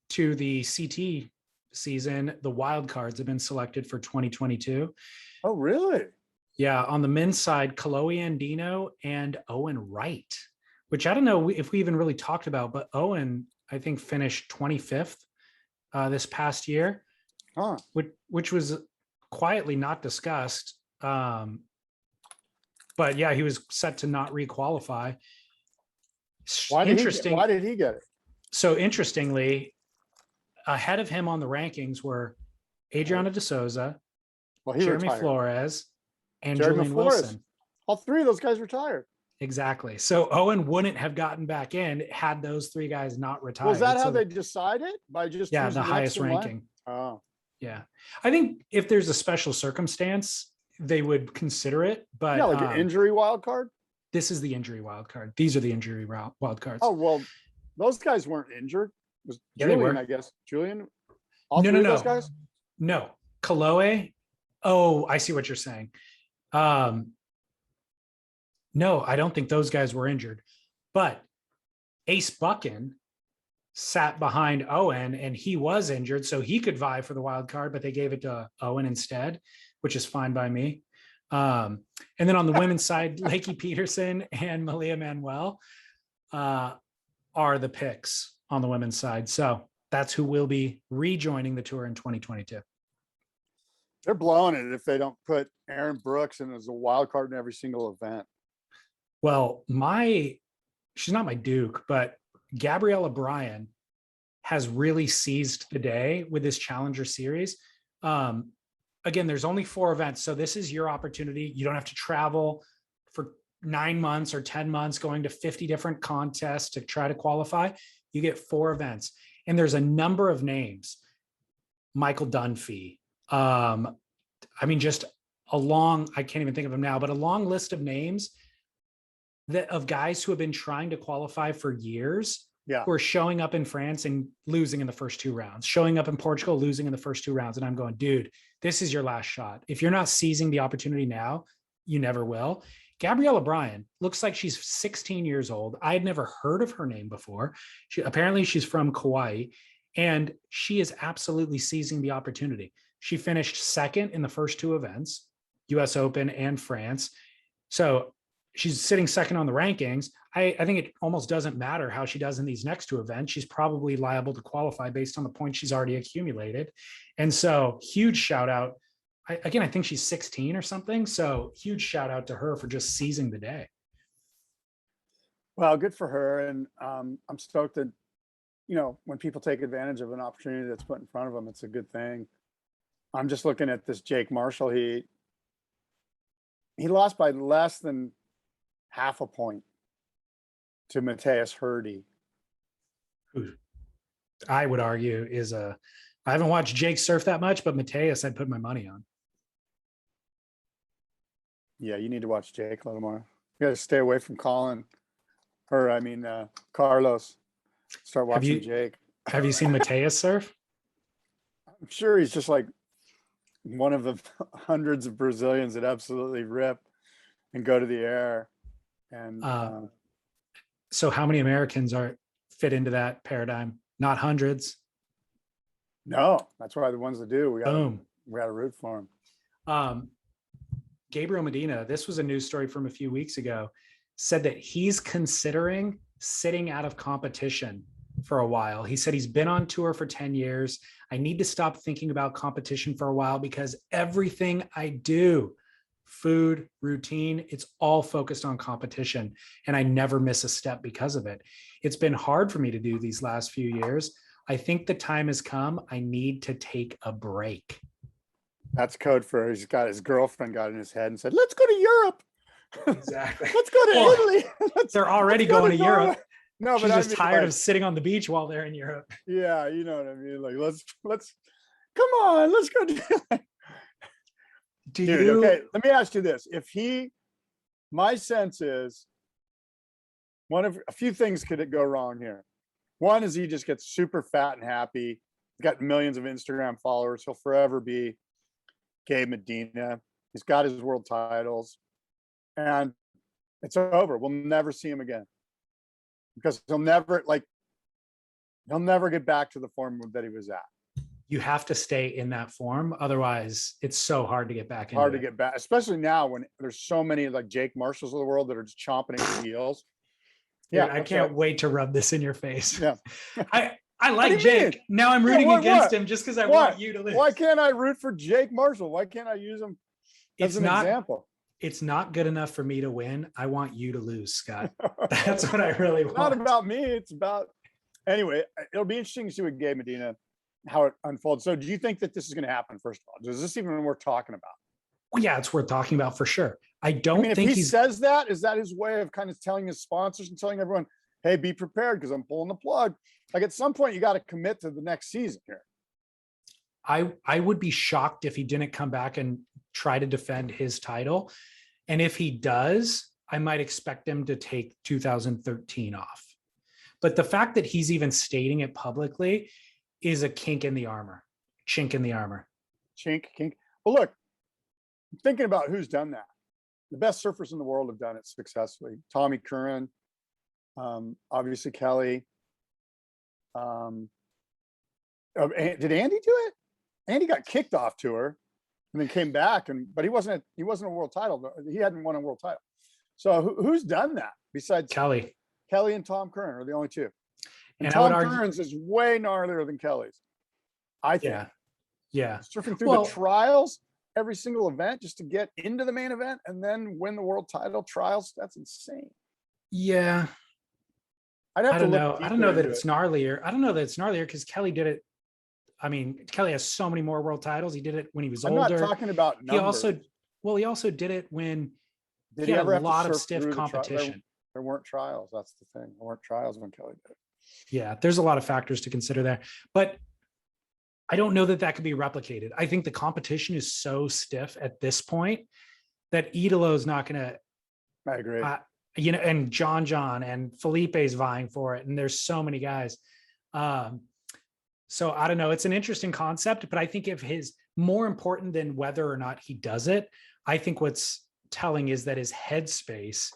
to the CT season, the wild cards have been selected for 2022. Oh, really? Yeah. On the men's side, Kalohe Andino and Owen Wright, which I don't know if we even really talked about, but Owen, I think, finished 25th this past year, which was quietly not discussed. But yeah, he was set to not requalify. Why did he get it? So interestingly, ahead of him on the rankings were Adriana de Souza, Jeremy Flores, and Julian Wilson. All 3 of those guys retired. Exactly. So Owen wouldn't have gotten back in had those 3 guys not retired. Was that how they decided? By just the highest ranking? Oh, yeah. I think if there's a special circumstance, they would consider it. But like an injury wild card. This is the injury wild card. These are the injury wild cards. Oh, well, those guys weren't injured. It was Julian, they were. I guess. Julian? All 3 of those guys? No. Kalohe. Oh, I see what you're saying. No, I don't think those guys were injured. But Ace Buchan sat behind Owen, and he was injured, so he could vie for the wild card, but they gave it to Owen instead, which is fine by me. And then on the women's side, Lakey Peterson and Malia Manuel are the picks on the women's side. So that's who will be rejoining the tour in 2022. They're blowing it if they don't put Aaron Brooks in as a wild card in every single event. Well, she's not my Duke, but Gabrielle O'Brien has really seized the day with this Challenger series. Again, there's only 4 events. So this is your opportunity. You don't have to travel for 9 months or 10 months going to 50 different contests to try to qualify. You get 4 events. And there's a number of names. Michael Dunphy. Just a long, I can't even think of them now, but a long list of names of guys who have been trying to qualify for years, who are showing up in France and losing in the first 2 rounds, showing up in Portugal, losing in the first 2 rounds. And I'm going, dude, this is your last shot. If you're not seizing the opportunity now, you never will. Gabrielle O'Brien looks like she's 16 years old. I had never heard of her name before. Apparently she's from Kauai, and she is absolutely seizing the opportunity. She finished second in the first 2 events, US Open and France. So she's sitting second on the rankings. I think it almost doesn't matter how she does in these next 2 events. She's probably liable to qualify based on the points she's already accumulated. And so huge shout out. I think she's 16 or something. So huge shout out to her for just seizing the day. Well, good for her. And I'm stoked that, when people take advantage of an opportunity that's put in front of them, it's a good thing. I'm just looking at this Jake Marshall. He lost by less than half a point to Mateus Hurdy. Who I would argue I haven't watched Jake surf that much, but Mateus I'd put my money on. Yeah, you need to watch Jake a little more. You got to stay away from Colin, Carlos. Start watching Jake. Have you seen Mateus surf? I'm sure he's just like one of the hundreds of Brazilians that absolutely rip and go to the air. And so how many Americans fit into that paradigm? Not hundreds. No, that's why the ones that do, we got to root for them. Gabriel Medina, this was a news story from a few weeks ago, said that he's considering sitting out of competition for a while. He said he's been on tour for 10 years. I need to stop thinking about competition for a while because everything I do, food, routine, it's all focused on competition. And I never miss a step because of it. It's been hard for me to do these last few years. I think the time has come. I need to take a break. That's code for his girlfriend got in his head and said, let's go to Europe. Exactly. Let's go to Italy. They're already going to Europe. No, she's just tired of sitting on the beach while they're in Europe. Yeah, you know what I mean? Like, let's come on, let's go do that. Okay, let me ask you this. My sense is a few things could go wrong here. One is he just gets super fat and happy. He's got millions of Instagram followers. He'll forever be Gabe Medina. He's got his world titles and it's over. We'll never see him again because he'll never get back to the form that he was at. You have to stay in that form. Otherwise it's so hard to get back. Get back, especially now when there's so many like Jake Marshalls of the world that are just chomping at his heels. Yeah. I can't wait to rub this in your face. Yeah. I like Jake. Now I'm rooting against him just because I want you to lose. Why can't I root for Jake Marshall? Why can't I use him as an example? It's not good enough for me to win. I want you to lose, Scott. That's what I really want. It's not about me. It's about, anyway, it'll be interesting to see with Gabe Medina, how it unfolds. So do you think that this is going to happen, first of all? Is this even worth talking about? Well, yeah, it's worth talking about for sure. I think if he says that, is that his way of kind of telling his sponsors and telling everyone, hey, be prepared because I'm pulling the plug? Like at some point you got to commit to the next season here. I would be shocked if he didn't come back and try to defend his title. And if he does, I might expect him to take 2013 off. But the fact that he's even stating it publicly is a chink in the armor. Chink. Well, look, I'm thinking about who's done that. The best surfers in the world have done it successfully. Tommy Curran, obviously Kelly. Did Andy do it? Andy got kicked off tour and then came back, but he wasn't a world title. He hadn't won a world title. So who's done that besides Kelly and Tom Curran are the only two. And I Tom Curran's is way gnarlier than Kelly's. I think. Yeah. Surfing through the trials every single event just to get into the main event and then win the world title trials. That's insane. Yeah. I'd have I to don't look know. I don't deeper know that into it's it. gnarlier. I don't know that it's gnarlier because Kelly did it. I mean, Kelly has so many more world titles. He did it when he was I'm not older. talking about He numbers. also, well, he also did it when Did he he had a ever have to lot of surf stiff through competition. there weren't trials. That's the thing. There weren't trials when Kelly did it. Yeah, there's a lot of factors to consider there, but I don't know that that could be replicated. I think the competition is so stiff at this point that Idolo is not going to, I agree. and John and Felipe's vying for it, and there's so many guys. So I don't know. It's an interesting concept, but I think if his more important than whether or not he does it, I think what's telling is that his headspace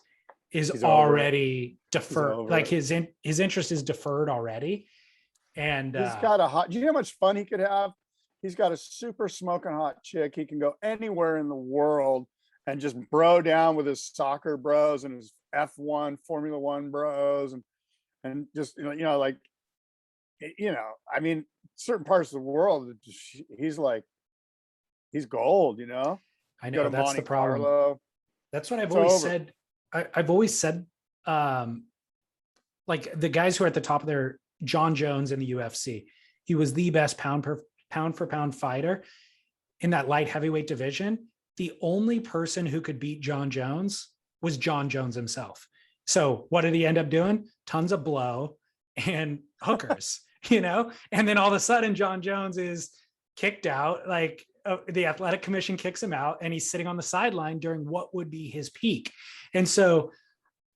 is He's over it. already deferred. over Like it. his interest is deferred already. And He's got a hot, do you know how much fun he could have? He's got a super smoking hot chick. He can go anywhere in the world and just bro down with his soccer bros and his F1 Formula One bros and just, like, I mean, certain parts of the world, he's like, he's gold, I Go know to that's the Monte problem. Carlo. That's what I've It's always over. said. I've always said, like the guys who are at the top of their John Jones in the UFC, he was the best pound for pound fighter in that light heavyweight division. The only person who could beat John Jones was John Jones himself. So what did he end up doing? Tons of blow and hookers, and then all of a sudden John Jones is kicked out. Like the athletic commission kicks him out and he's sitting on the sideline during what would be his peak. And so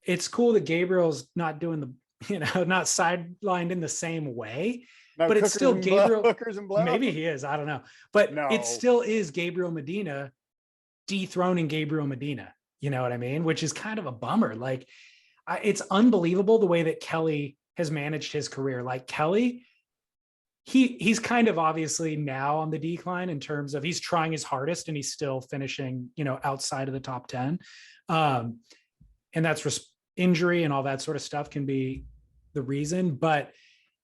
it's cool that Gabriel's not doing not sidelined in the same way, No, but it's still Gabriel. Hookers and blow. Maybe he is. I don't know. But No. it still is Gabriel Medina dethroning Gabriel Medina. You know what I mean? Which is kind of a bummer. Like, it's unbelievable the way that Kelly has managed his career. Like Kelly, he's kind of obviously now on the decline in terms of he's trying his hardest and he's still finishing, outside of the top 10. And that's injury and all that sort of stuff can be the reason. But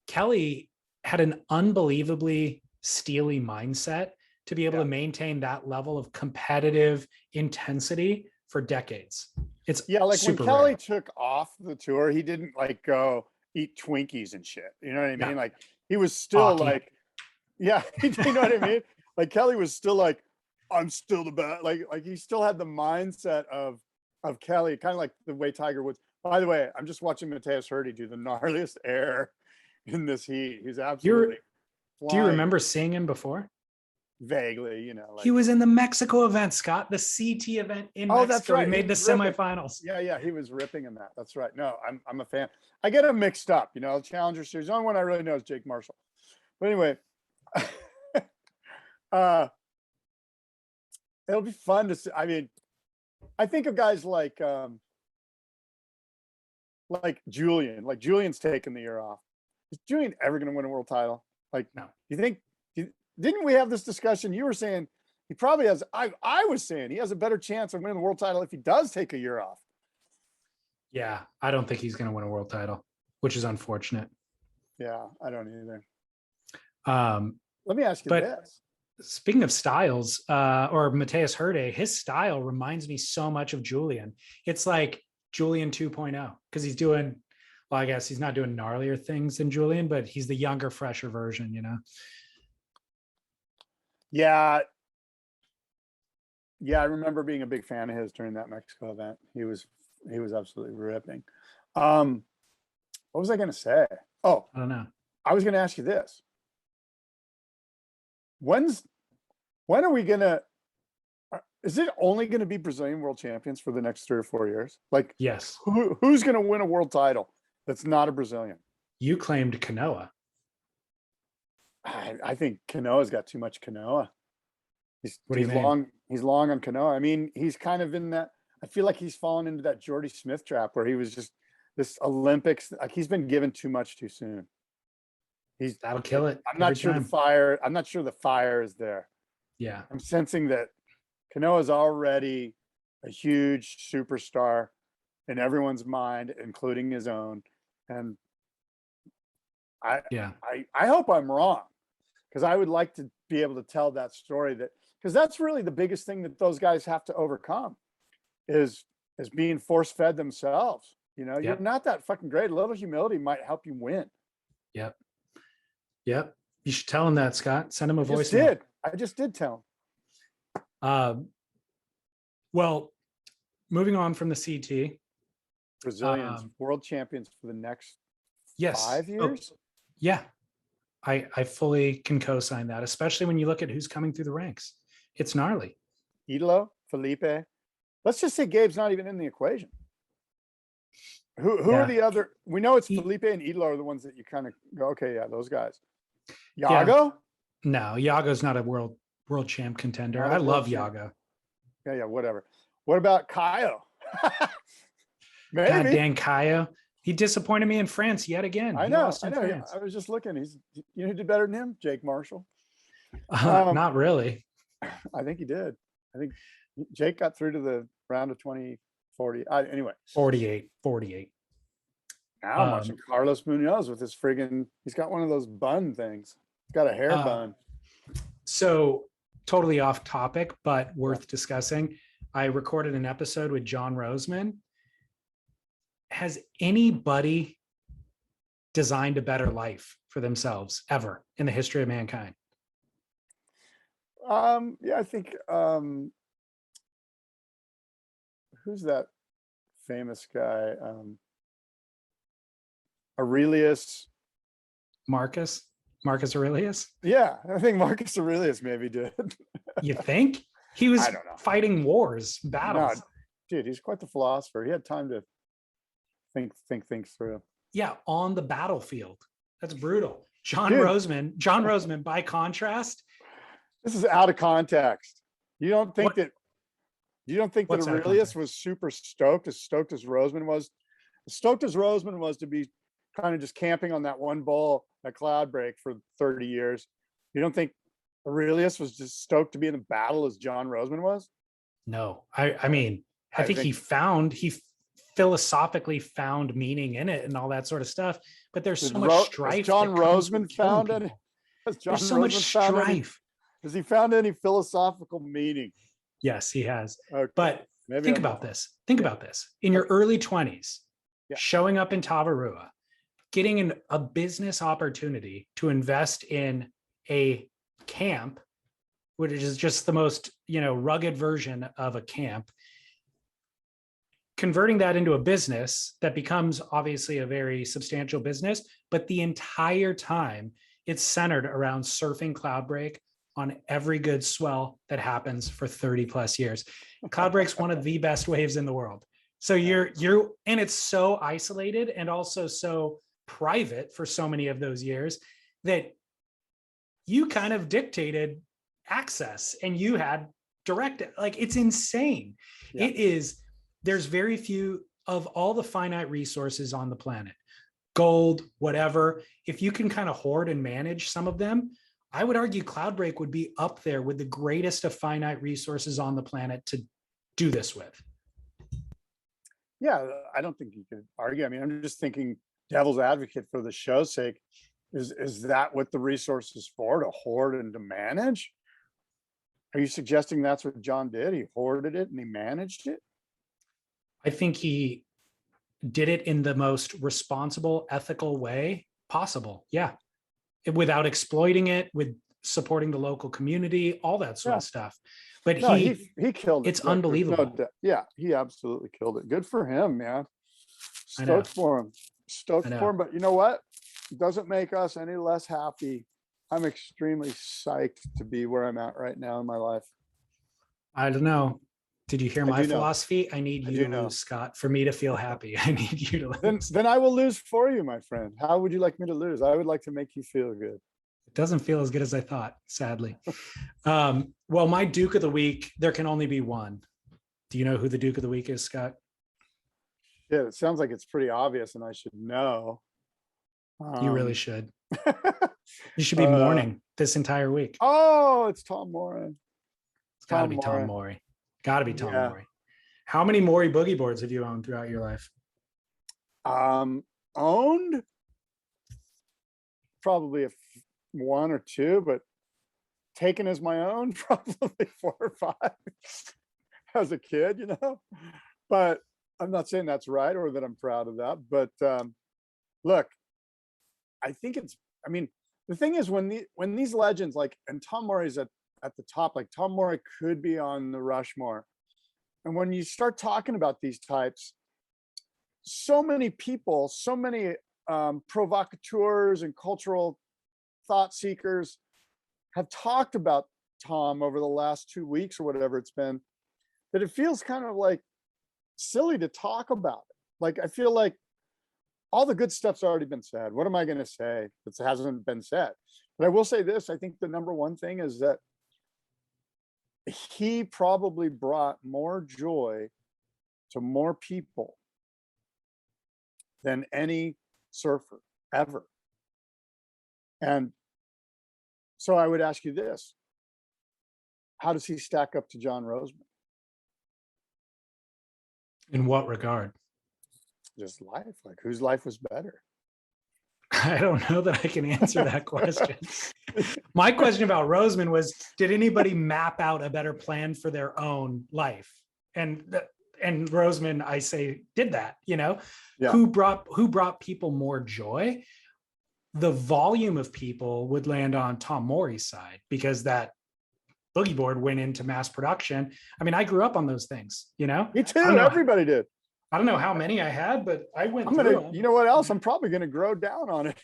Kelly had an unbelievably steely mindset to be able to maintain that level of competitive intensity for decades. It's like when super Kelly rare. took off the tour, he didn't like go eat Twinkies and shit. You know what I mean? No. Like he was still Hockey. like, yeah, you know what I mean? Like Kelly was still like, I'm still the best. Like he still had the mindset of Kelly, kind of like the way Tiger Woods. By the way, I'm just watching Mateus Hurdy do the gnarliest air in this heat. He's absolutely Do you remember seeing him before? Vaguely, like, he was in the Mexico event, Scott, the CT event in Mexico. That's right. He made the semifinals. Yeah, he was ripping in that. That's right. No, I'm a fan. I get them mixed up, the Challenger Series. The only one I really know is Jake Marshall. But anyway, it'll be fun to see. I mean, I think of guys like Julian. Like Julian's taking the year off. Is Julian ever going to win a world title? Like, no. You think? Didn't we have this discussion? You were saying he probably has. I was saying he has a better chance of winning the world title if he does take a year off. Yeah, I don't think he's going to win a world title, which is unfortunate. Yeah, I don't either. Let me ask you this. Speaking of styles, or Mateus Herde, his style reminds me so much of Julian. It's like Julian 2.0 because he's doing, well, I guess he's not doing gnarlier things than Julian, but he's the younger, fresher version, Yeah. Yeah, I remember being a big fan of his during that Mexico event. He was absolutely ripping. What was I going to say? Oh, I don't know. I was going to ask you this. When are we going to, is it only going to be Brazilian world champions for the next 3 or 4 years? Like, yes. Who's going to win a world title that's not a Brazilian? You claimed Kanoa. I think Kanoa's got too much Kanoa. He's mean? long. He's long on Kanoa. I mean, he's kind of in that. I feel like he's fallen into that Jordy Smith trap where he was just this Olympics. Like he's been given too much too soon. That'll kill it. I'm not sure the fire. I'm not sure the fire is there. Yeah, I'm sensing that Kanoa is already a huge superstar in everyone's mind, including his own. And I hope I'm wrong, because I would like to be able to tell that story, that because that's really the biggest thing that those guys have to overcome is being force fed themselves. You know, you're Yep. not that fucking great. A little humility might help you win. Yep. Yep. You should tell him that, Scott. Send him a voice. I just did tell him. Well, moving on from the CT. Brazilians, world champions for the next yes. 5 years. Yeah. I fully can co-sign that, especially when you look at who's coming through the ranks. It's gnarly. Idolo, Felipe. Let's just say Gabe's not even in the equation. Who are the other? We know it's Felipe and Idolo are the ones that you kind of go, okay, yeah, those guys. Yago? No, Yago's not a world champ contender. I love Yago. Yeah, whatever. What about Caio? Maybe. God dang Caio. He disappointed me in France yet again. I know. I was just looking. You know who did better than him? Jake Marshall. Not really. I think he did. I think Jake got through to the round of 2040. Anyway. 48. Now I'm watching Carlos Munoz with his friggin', he's got one of those bun things. He's got a hair bun. So totally off topic, but worth discussing. I recorded an episode with John Roseman. Has anybody designed a better life for themselves ever in the history of mankind? Yeah, I think who's that famous guy? Aurelius. Marcus Aurelius? Yeah, I think Marcus Aurelius maybe did. You think? He was fighting wars, battles. No, dude, he's quite the philosopher. He had time to think things through. Yeah, on the battlefield. That's brutal. John Roseman, by contrast. This is out of context. You don't think that Aurelius was super stoked as Roseman was? As stoked as Roseman was to be kind of just camping on that one bull at Cloudbreak for 30 years. You don't think Aurelius was just stoked to be in a battle as John Roseman was? No, I mean, I think he philosophically found meaning in it and all that sort of stuff. But there's so much strife. Has John Roseman found any? There's so much strife. Has he found any philosophical meaning? Yes, he has. Okay. But think about this. Think about this. In your early 20s, showing up in Tavarua, getting a business opportunity to invest in a camp, which is just the most, rugged version of a camp, converting that into a business that becomes obviously a very substantial business, but the entire time it's centered around surfing Cloudbreak on every good swell that happens for 30 plus years. Cloudbreak's one of the best waves in the world. So and it's so isolated and also so private for so many of those years that you kind of dictated access and you had direct, it's insane. Yeah. There's very few of all the finite resources on the planet, gold, whatever. If you can kind of hoard and manage some of them, I would argue Cloudbreak would be up there with the greatest of finite resources on the planet to do this with. Yeah, I don't think you could argue. I mean, I'm just thinking devil's advocate for the show's sake. Is that what the resource is for, to hoard and to manage? Are you suggesting that's what John did? He hoarded it and he managed it? I think he did it in the most responsible, ethical way possible. Yeah. Without exploiting it, with supporting the local community, all that sort of stuff. But he killed it. It's unbelievable. He absolutely killed it. Good for him, man. Stoked for him. But you know what? It doesn't make us any less happy. I'm extremely psyched to be where I'm at right now in my life. I don't know. Did you hear my philosophy? I need you to lose, Scott, for me to feel happy. I need you to lose. Then I will lose for you, my friend. How would you like me to lose? I would like to make you feel good. It doesn't feel as good as I thought, sadly. Well, my Duke of the Week, there can only be one. Do you know who the Duke of the Week is, Scott? Yeah, it sounds like it's pretty obvious and I should know. You really should. You should be mourning this entire week. Oh, it's Tom Morey. It's got to be Tom Morey. Got to be Tom Morey. How many Morey boogie boards have you owned throughout your life? Owned? Probably one or two, but taken as my own, probably 4 or 5 as a kid, but I'm not saying that's right or that I'm proud of that. But look, I think the thing is when these legends and Tom Morey's at the top, like Tom Morey could be on the Rushmore. And when you start talking about these types, so many people, so many provocateurs and cultural thought seekers have talked about Tom over the last 2 weeks or whatever it's been, that it feels kind of like silly to talk about it. Like, I feel like all the good stuff's already been said. What am I going to say that hasn't been said? But I will say this, I think the number one thing is that he probably brought more joy to more people than any surfer ever. And so I would ask you this: how does he stack up to John Roseman? In what regard? Just life. Like, whose life was better? I don't know that I can answer that question. My question about Roseman was, did anybody map out a better plan for their own life? And Roseman, I say, did that, Yeah. Who brought people more joy? The volume of people would land on Tom Morey's side, because that boogie board went into mass production. I mean, I grew up on those things, Me too. Everybody did. I don't know how many I had, but I went through them. You know what else? I'm probably going to grow down on it.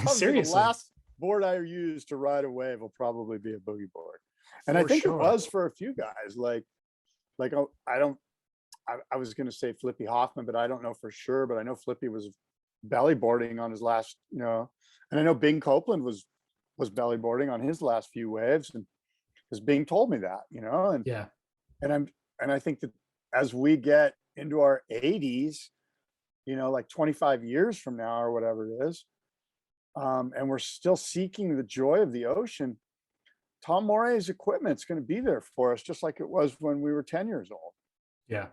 Seriously. The last board I used to ride a wave will probably be a boogie board. And I think it was for a few guys. I was going to say Flippy Hoffman, but I don't know for sure. But I know Flippy was belly boarding on his last, and I know Bing Copeland was belly boarding on his last few waves, and because Bing told me that, and yeah. And I think that as we get into our 80s, like 25 years from now or whatever it is, and we're still seeking the joy of the ocean, Tom Morey's equipment's going to be there for us, just like it was when we were 10 years old. Yeah.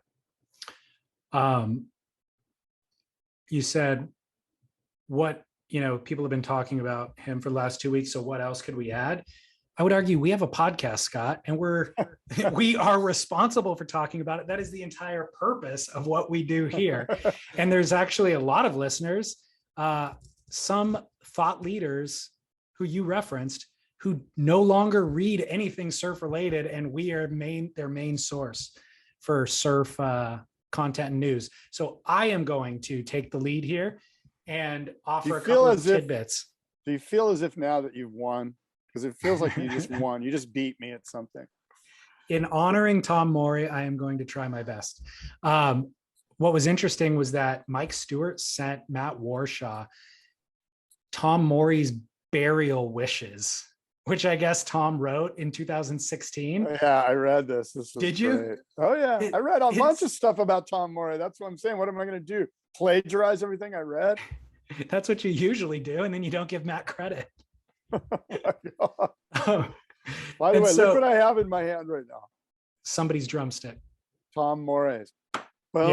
You said what, people have been talking about him for the last 2 weeks. So what else could we add? I would argue we have a podcast, Scott, and we are responsible for talking about it. That is the entire purpose of what we do here. And there's actually a lot of listeners, some thought leaders who you referenced, who no longer read anything surf related, and we are their main source for surf content and news. So I am going to take the lead here and offer a couple of tidbits. Do you feel as if now that you've won? Because it feels like you just won. You just beat me at something. In honoring Tom Morey, I am going to try my best. What was interesting was that Mike Stewart sent Matt Warshaw Tom Morey's burial wishes, which I guess Tom wrote in 2016. Yeah, I read this. Did you? Great. Oh yeah, I read a bunch of stuff about Tom Morey. That's what I'm saying. What am I going to do? Plagiarize everything I read? That's what you usually do, and then you don't give Matt credit. By the way, look what I have in my hand right now. Somebody's drumstick. Tom Morey's. Boom.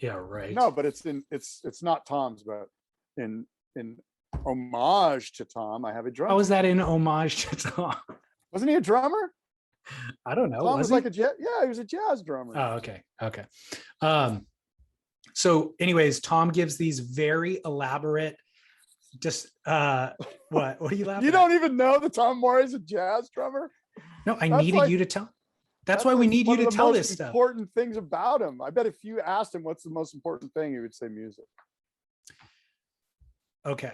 Yeah, right. No, but it's not Tom's, but in homage to Tom, I have a drum. How is that in homage to Tom? Wasn't he a drummer? I don't know. Tom was like he was a jazz drummer. Oh, okay. So anyways, Tom gives these very elaborate, just what are you laughing You don't even know that Tom Morey's a jazz drummer? No, I needed you to tell. That's why we need you to tell this stuff. Important things about him. I bet if you asked him what's the most important thing, he would say music. Okay.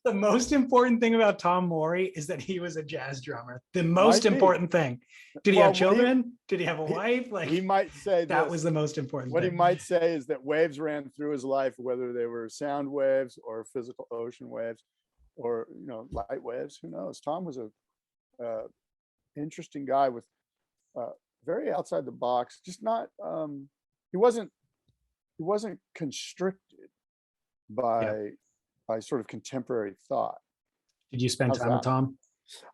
The most important thing about Tom Morey is that he was a jazz drummer. The most important thing. Did he have children? Did he have a wife? Like, he might say that was the most important thing. What he might say is that waves ran through his life, whether they were sound waves or physical ocean waves or light waves. Who knows? Tom was a interesting guy with very outside the box. Just not he wasn't constricted by sort of contemporary thought. Did you spend time with Tom?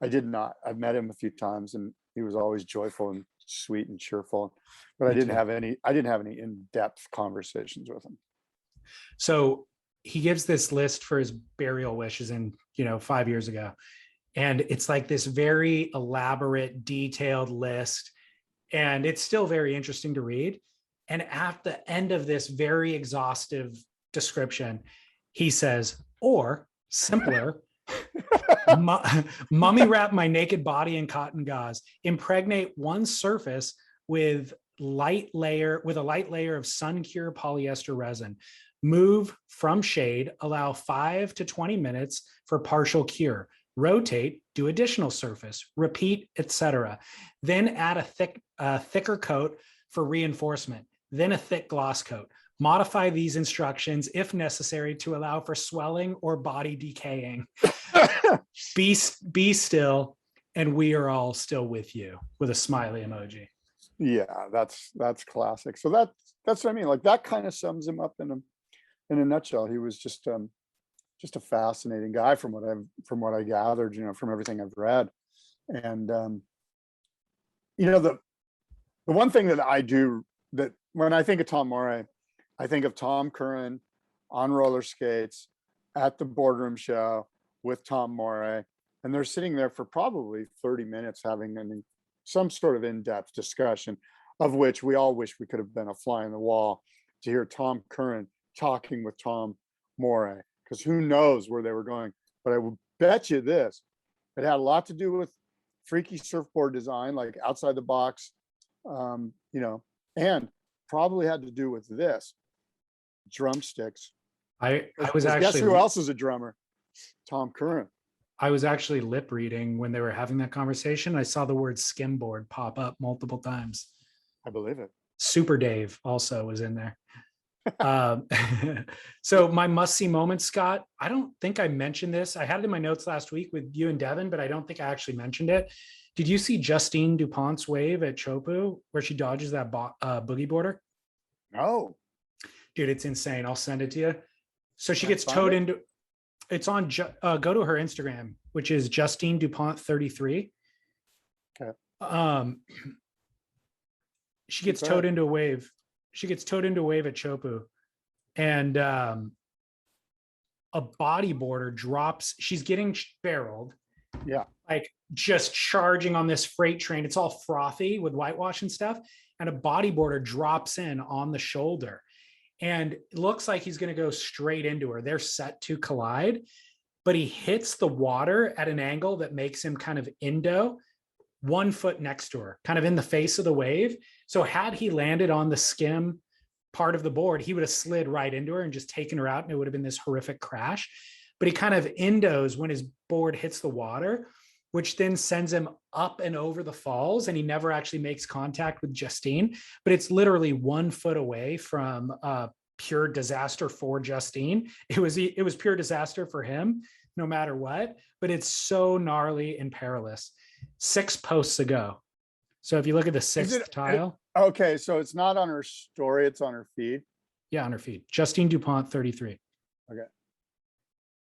I did not. I've met him a few times, and he was always joyful and sweet and cheerful. But I didn't have any in-depth conversations with him. So he gives this list for his burial wishes, and 5 years ago, And it's like this very elaborate, detailed list. And it's still very interesting to read. And at the end of this very exhaustive description, he says, or simpler, mummy wrap my naked body in cotton gauze, impregnate one surface with a light layer of sun cure polyester resin, move from shade, allow 5 to 20 minutes for partial cure, rotate, do additional surface, repeat, etc. Then add a thicker coat for reinforcement, then a thick gloss coat. Modify these instructions if necessary to allow for swelling or body decaying. Be still, and we are all still with you, with a smiley emoji. Yeah, that's classic. So that's what I mean. Like, that kind of sums him up in a nutshell. He was just a fascinating guy from what I gathered, from everything I've read. And the one thing that I do, that when I think of Tom Morey, I think of Tom Curran on roller skates at the boardroom show with Tom Morey, and they're sitting there for probably 30 minutes having some sort of in-depth discussion, of which we all wish we could have been a fly on the wall to hear Tom Curran talking with Tom Morey, because who knows where they were going. But I will bet you this, it had a lot to do with freaky surfboard design, like outside the box, and probably had to do with this, drumsticks. I was guess actually, who else is a drummer? Tom Curran. I was actually lip reading when they were having that conversation. I saw the word skimboard pop up multiple times. I believe it. Super Dave also was in there. So my must-see moment, Scott, I don't think I mentioned this. I had it in my notes last week with you and Devin, but I don't think I actually mentioned it. Did you see Justine Dupont's wave at Chopu where she dodges that boogie boarder? No. Dude, it's insane. I'll send it to you. So she gets towed into, it's on, go to her Instagram, which is Justine Dupont 33. Okay. She gets towed into a wave. She gets towed into a wave at Chopu, and a bodyboarder drops. She's getting barreled. Yeah. Like just charging on this freight train. It's all frothy with whitewash and stuff. And a bodyboarder drops in on the shoulder. And it looks like he's going to go straight into her. They're set to collide, but he hits the water at an angle that makes him kind of 1 foot next to her, kind of in the face of the wave. So had he landed on the skim part of the board, he would have slid right into her and just taken her out, and it would have been this horrific crash. But he kind of endos when his board hits the water, which then sends him up and over the falls, and he never actually makes contact with Justine. But it's literally 1 foot away from pure disaster for Justine. It was pure disaster for him, no matter what. But it's so gnarly and perilous. 6 posts ago. So if you look at the sixth tile. Okay, so it's not on her story, it's on her feed. Yeah, on her feed. Justine Dupont 33. Okay.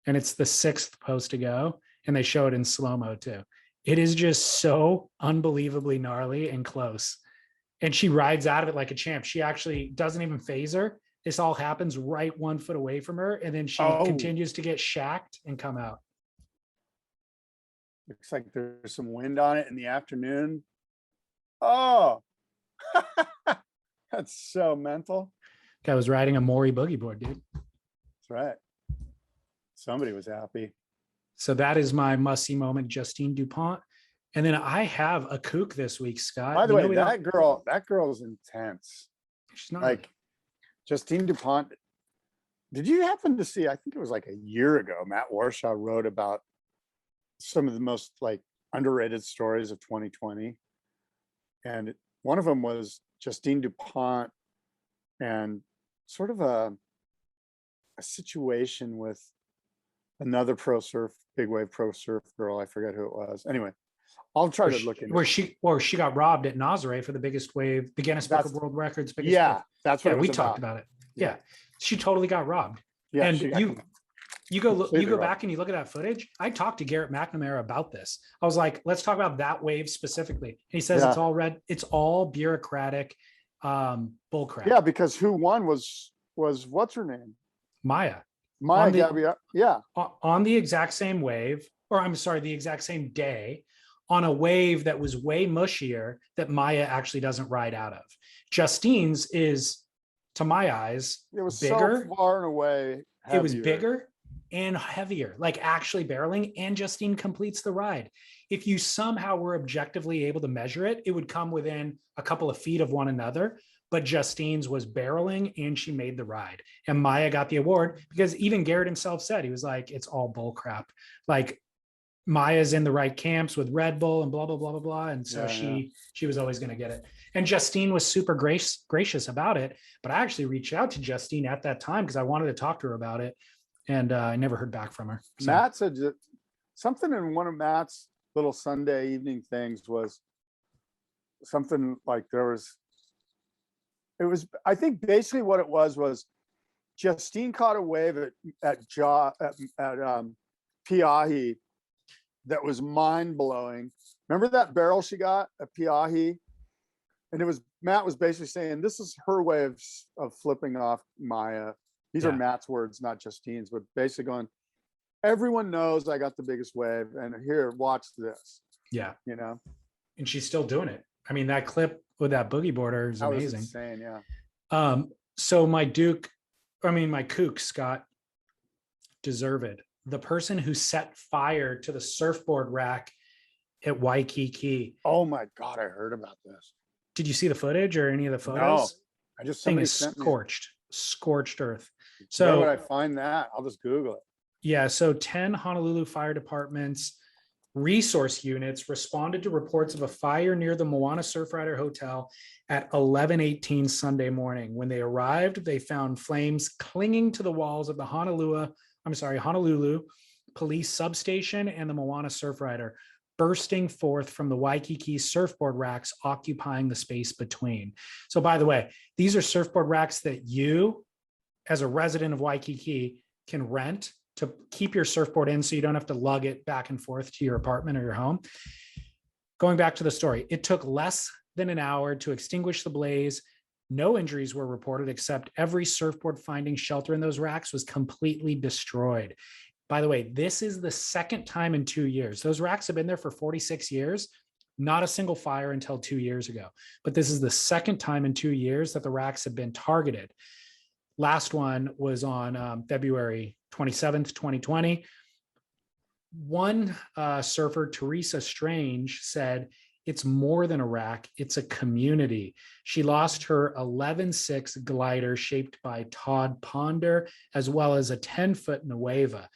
And it's the 6th post ago, and they show it in slow-mo too. It is just so unbelievably gnarly and close. And she rides out of it like a champ. She actually doesn't even phase her. This all happens right 1 foot away from her, and then she continues to get shacked and come out. Looks like there's some wind on it in the afternoon. Oh, that's so mental. Guy was riding a Morey boogie board, dude. That's right. Somebody was happy. So that is my must-see moment, Justine Dupont. And then I have a kook this week, Scott. By the way, that girl is intense. She's not like Justine Dupont. Did you happen to see, I think it was like a year ago, Matt Warshaw wrote about some of the most like underrated stories of 2020. And one of them was Justine Dupont and sort of a situation with another big wave pro surf girl. I forget who it was. Anyway, I'll try to look into where she got robbed at Nazare for the biggest wave, the Guinness Book of World Records. Biggest yeah, wave. That's what we talked about it. Yeah. She totally got robbed. Yeah, and you go back and you look at that footage. I talked to Garrett McNamara about this. I was like, let's talk about that wave specifically. And he says it's all red. It's all bureaucratic bull crap. Yeah, because who won was what's her name? Maya Gabrielle. Yeah. On the exact same wave, or I'm sorry, the exact same day on a wave that was way mushier that Maya actually doesn't ride out of. Justine's is, to my eyes, It was bigger. so far and away heavier. It was bigger and heavier, like actually barreling, and Justine completes the ride. If you somehow were objectively able to measure it, it would come within a couple of feet of one another. But Justine's was barreling and she made the ride. And Maya got the award because even Garrett himself said, he was like, it's all bull crap. Like, Maya's in the right camps with Red Bull and blah, blah, blah, blah, blah. And so she was always going to get it. And Justine was super gracious about it. But I actually reached out to Justine at that time because I wanted to talk to her about it. And I never heard back from her. So. Matt said something in one of Matt's little Sunday evening things was something like I think basically what it was Justine caught a wave at Piahi that was mind blowing. Remember that barrel she got at Piahi? And Matt was basically saying, this is her way of flipping off Maya. These are Matt's words, not Justine's, but basically going, everyone knows I got the biggest wave, and here, watch this. Yeah. You know? And she's still doing it. I mean, that clip with that boogie boarder is amazing. That was insane, yeah. So my kook, Scott, deserved. The person who set fire to the surfboard rack at Waikiki. Oh my God, I heard about this. Did you see the footage or any of the photos? No, I just thing is scorched earth. So where would I find that? I'll just Google it. Yeah, so 10 Honolulu fire departments resource units responded to reports of a fire near the Moana Surfrider Hotel at 11:18 Sunday morning. When they arrived, they found flames clinging to the walls of the Honolulu police substation and the Moana Surfrider, bursting forth from the Waikiki surfboard racks occupying the space between. So by the way, these are surfboard racks that you, as a resident of Waikiki, can rent to keep your surfboard in so you don't have to lug it back and forth to your apartment or your home. Going back to the story, it took less than an hour to extinguish the blaze. No injuries were reported, except every surfboard finding shelter in those racks was completely destroyed. By the way, this is the second time in 2 years. Those racks have been there for 46 years, not a single fire until 2 years ago. But this is the second time in 2 years that the racks have been targeted. Last one was on February 27th, 2020. One surfer, Teresa Strange, said, it's more than a rack, it's a community. She lost her 11.6 glider shaped by Todd Ponder, as well as a 10-foot Nueva.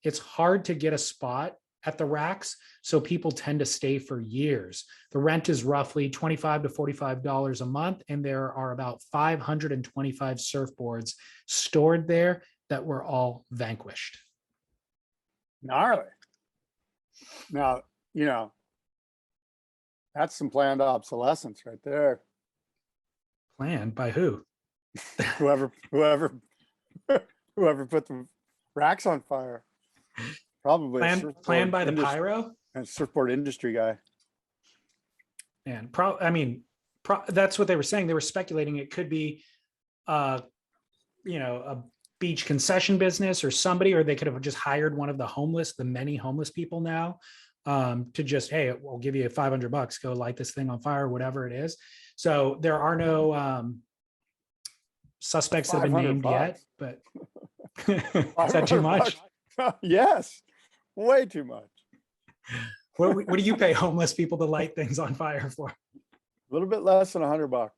It's hard to get a spot at the racks, so people tend to stay for years. The rent is roughly $25 to $45 a month, and there are about 525 surfboards stored there that were all vanquished. Gnarly. Now, that's some planned obsolescence right there. Planned by who? whoever put the racks on fire. Probably planned by the pyro and surfboard industry guy. And that's what they were saying. They were speculating it could be, a beach concession business or somebody, or they could have just hired one of the many homeless people now, to just, hey, we'll give you $500, go light this thing on fire, whatever it is. So there are no suspects that have been named yet, but is that too much? Yes, way too much. What do you pay homeless people to light things on fire for? A little bit less than $100.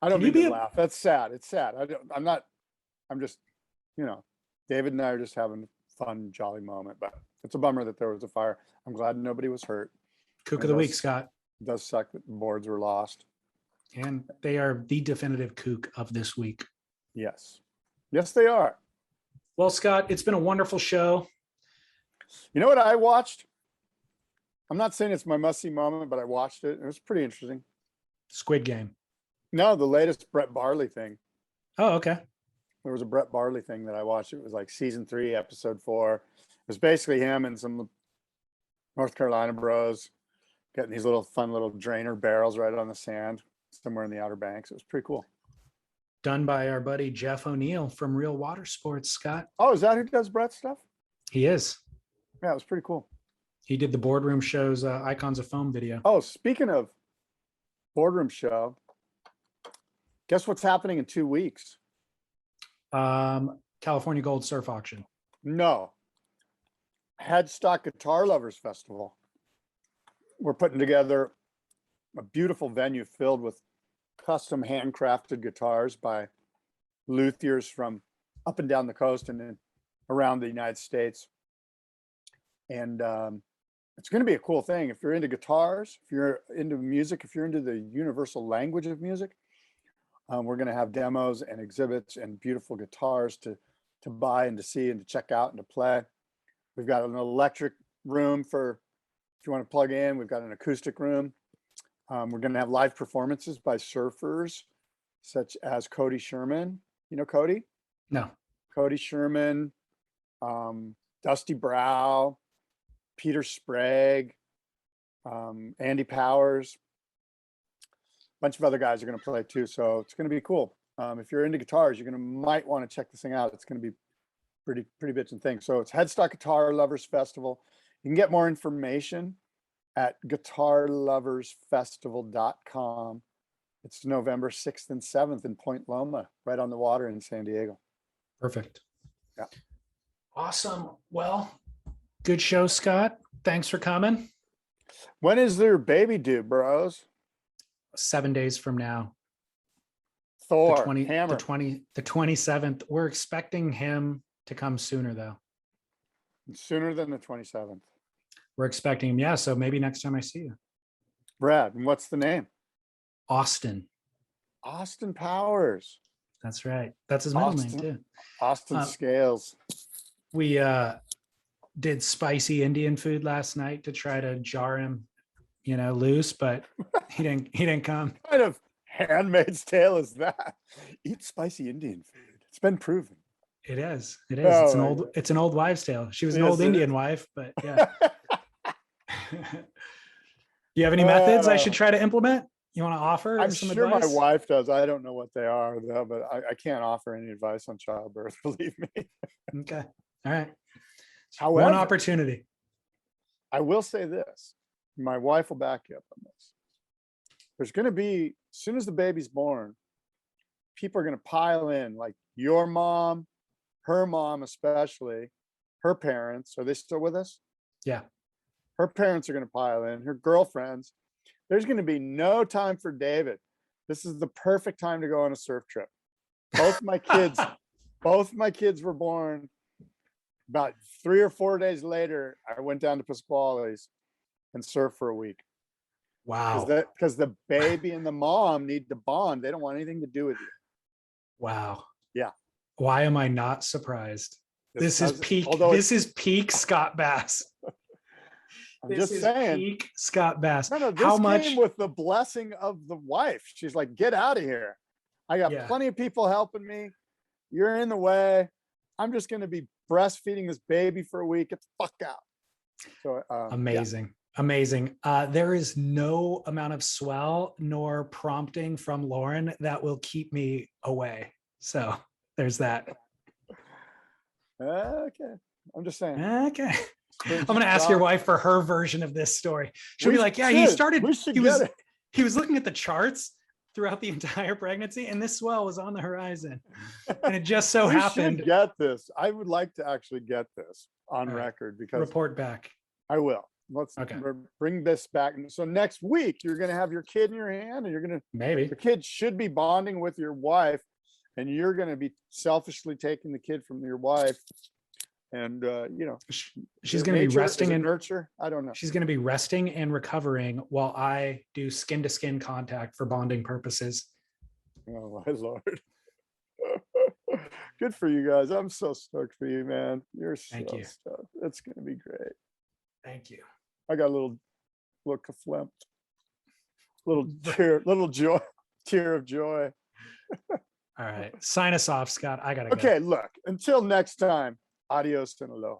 I don't mean to laugh. That's sad. It's sad. I'm just, David and I are just having a fun, jolly moment, but it's a bummer that there was a fire. I'm glad nobody was hurt. Kook of the week, Scott. It does suck that the boards were lost. And they are the definitive kook of this week. Yes. Yes, they are. Well, Scott, it's been a wonderful show. You know what I watched? I'm not saying it's my must-see moment, but I watched it. It was pretty interesting. Squid Game. No, the latest Brett Barley thing. Oh, okay. There was a Brett Barley thing that I watched. It was like season 3, episode 4. It was basically him and some North Carolina bros getting these fun little drainer barrels right on the sand somewhere in the Outer Banks. It was pretty cool. Done by our buddy Jeff O'Neill from Real Water Sports, Scott. Oh, is that who does Brett's stuff? He is. Yeah, it was pretty cool. He did the boardroom show's Icons of Foam video. Oh, speaking of boardroom show, guess what's happening in 2 weeks? California Gold Surf Auction. No. Headstock Guitar Lovers Festival. We're putting together a beautiful venue filled with custom handcrafted guitars by luthiers from up and down the coast and then around the United States. And it's going to be a cool thing. If you're into guitars, if you're into music, if you're into the universal language of music, we're going to have demos and exhibits and beautiful guitars to buy and to see and to check out and to play. We've got an electric room for if you want to plug in. We've got an acoustic room. We're going to have live performances by surfers such as Cody Sherman. You know Cody? No. Cody Sherman, Dusty Brow, Peter Sprague, Andy Powers. A bunch of other guys are going to play too, so it's going to be cool. If you're into guitars, you're going to might want to check this thing out. It's going to be pretty bitchin' thing. So it's Headstock Guitar Lovers Festival. You can get more information at guitarloversfestival.com. It's November 6th and 7th in Point Loma, right on the water in San Diego. Perfect. Yeah. Awesome. Well, good show, Scott. Thanks for coming. When is their baby due, bros? 7 days from now. Thor, the 20, Hammer. the 27th. We're expecting him to come sooner, though. Sooner than the 27th. We're expecting him. Yeah. So maybe next time I see you. Brad, and what's the name? Austin. Austin Powers. That's right. That's his middle name too. Austin Scales. We did spicy Indian food last night to try to jar him, loose, but he didn't come. What kind of Handmaid's Tale is that? Eat spicy Indian food. It's been proven. It is. It is. Oh, it's an old wives' tale. She was an Yes, old it Indian is. wife, but yeah. You have any methods I should try to implement? You want to offer I'm some sure advice? my wife does. I don't know what they are though, but I can't offer any advice on childbirth, believe me. Okay. All right. However, One opportunity. I will say this. My wife will back you up on this. There's going to be, as soon as the baby's born, people are going to pile in, like your mom, her mom especially, her parents. Are they still with us? Yeah. Her parents are going to pile in, her girlfriends. There's going to be no time for David. This is the perfect time to go on a surf trip. Both my kids were born. About 3 or 4 days later, I went down to Pasquale's and surfed for a week. Wow. Because the baby and the mom need to bond. They don't want anything to do with you. Wow. Yeah. Why am I not surprised? This is peak Scott Bass. I'm just saying. Peak Scott Bass. No, this came with the blessing of the wife. She's like, get out of here. I got plenty of people helping me. You're in the way. I'm just going to be breastfeeding this baby for a week. Get the fuck out. So amazing. Amazing. There is no amount of swell nor prompting from Lauren that will keep me away. So there's that. Okay. I'm just saying. Okay. I'm going to ask your wife for her version of this story. She'll be like, yeah, he was looking at the charts throughout the entire pregnancy and this swell was on the horizon. And it just so happened. Should get this. I would like to actually get this on record because report back. I will. Let's bring this back. So next week, you're going to have your kid in your hand and you're going to, maybe the kid should be bonding with your wife and you're going to be selfishly taking the kid from your wife. And, she's going to be resting and nurture. I don't know. She's going to be resting and recovering while I do skin to skin contact for bonding purposes. Oh my Lord. Good for you guys. I'm so stoked for you, man. Thank you. Stoked. It's going to be great. Thank you. I got a little kaflimped, little tear of joy. All right. Sign us off, Scott. I got to go. Okay, look, until next time, adios and aloha.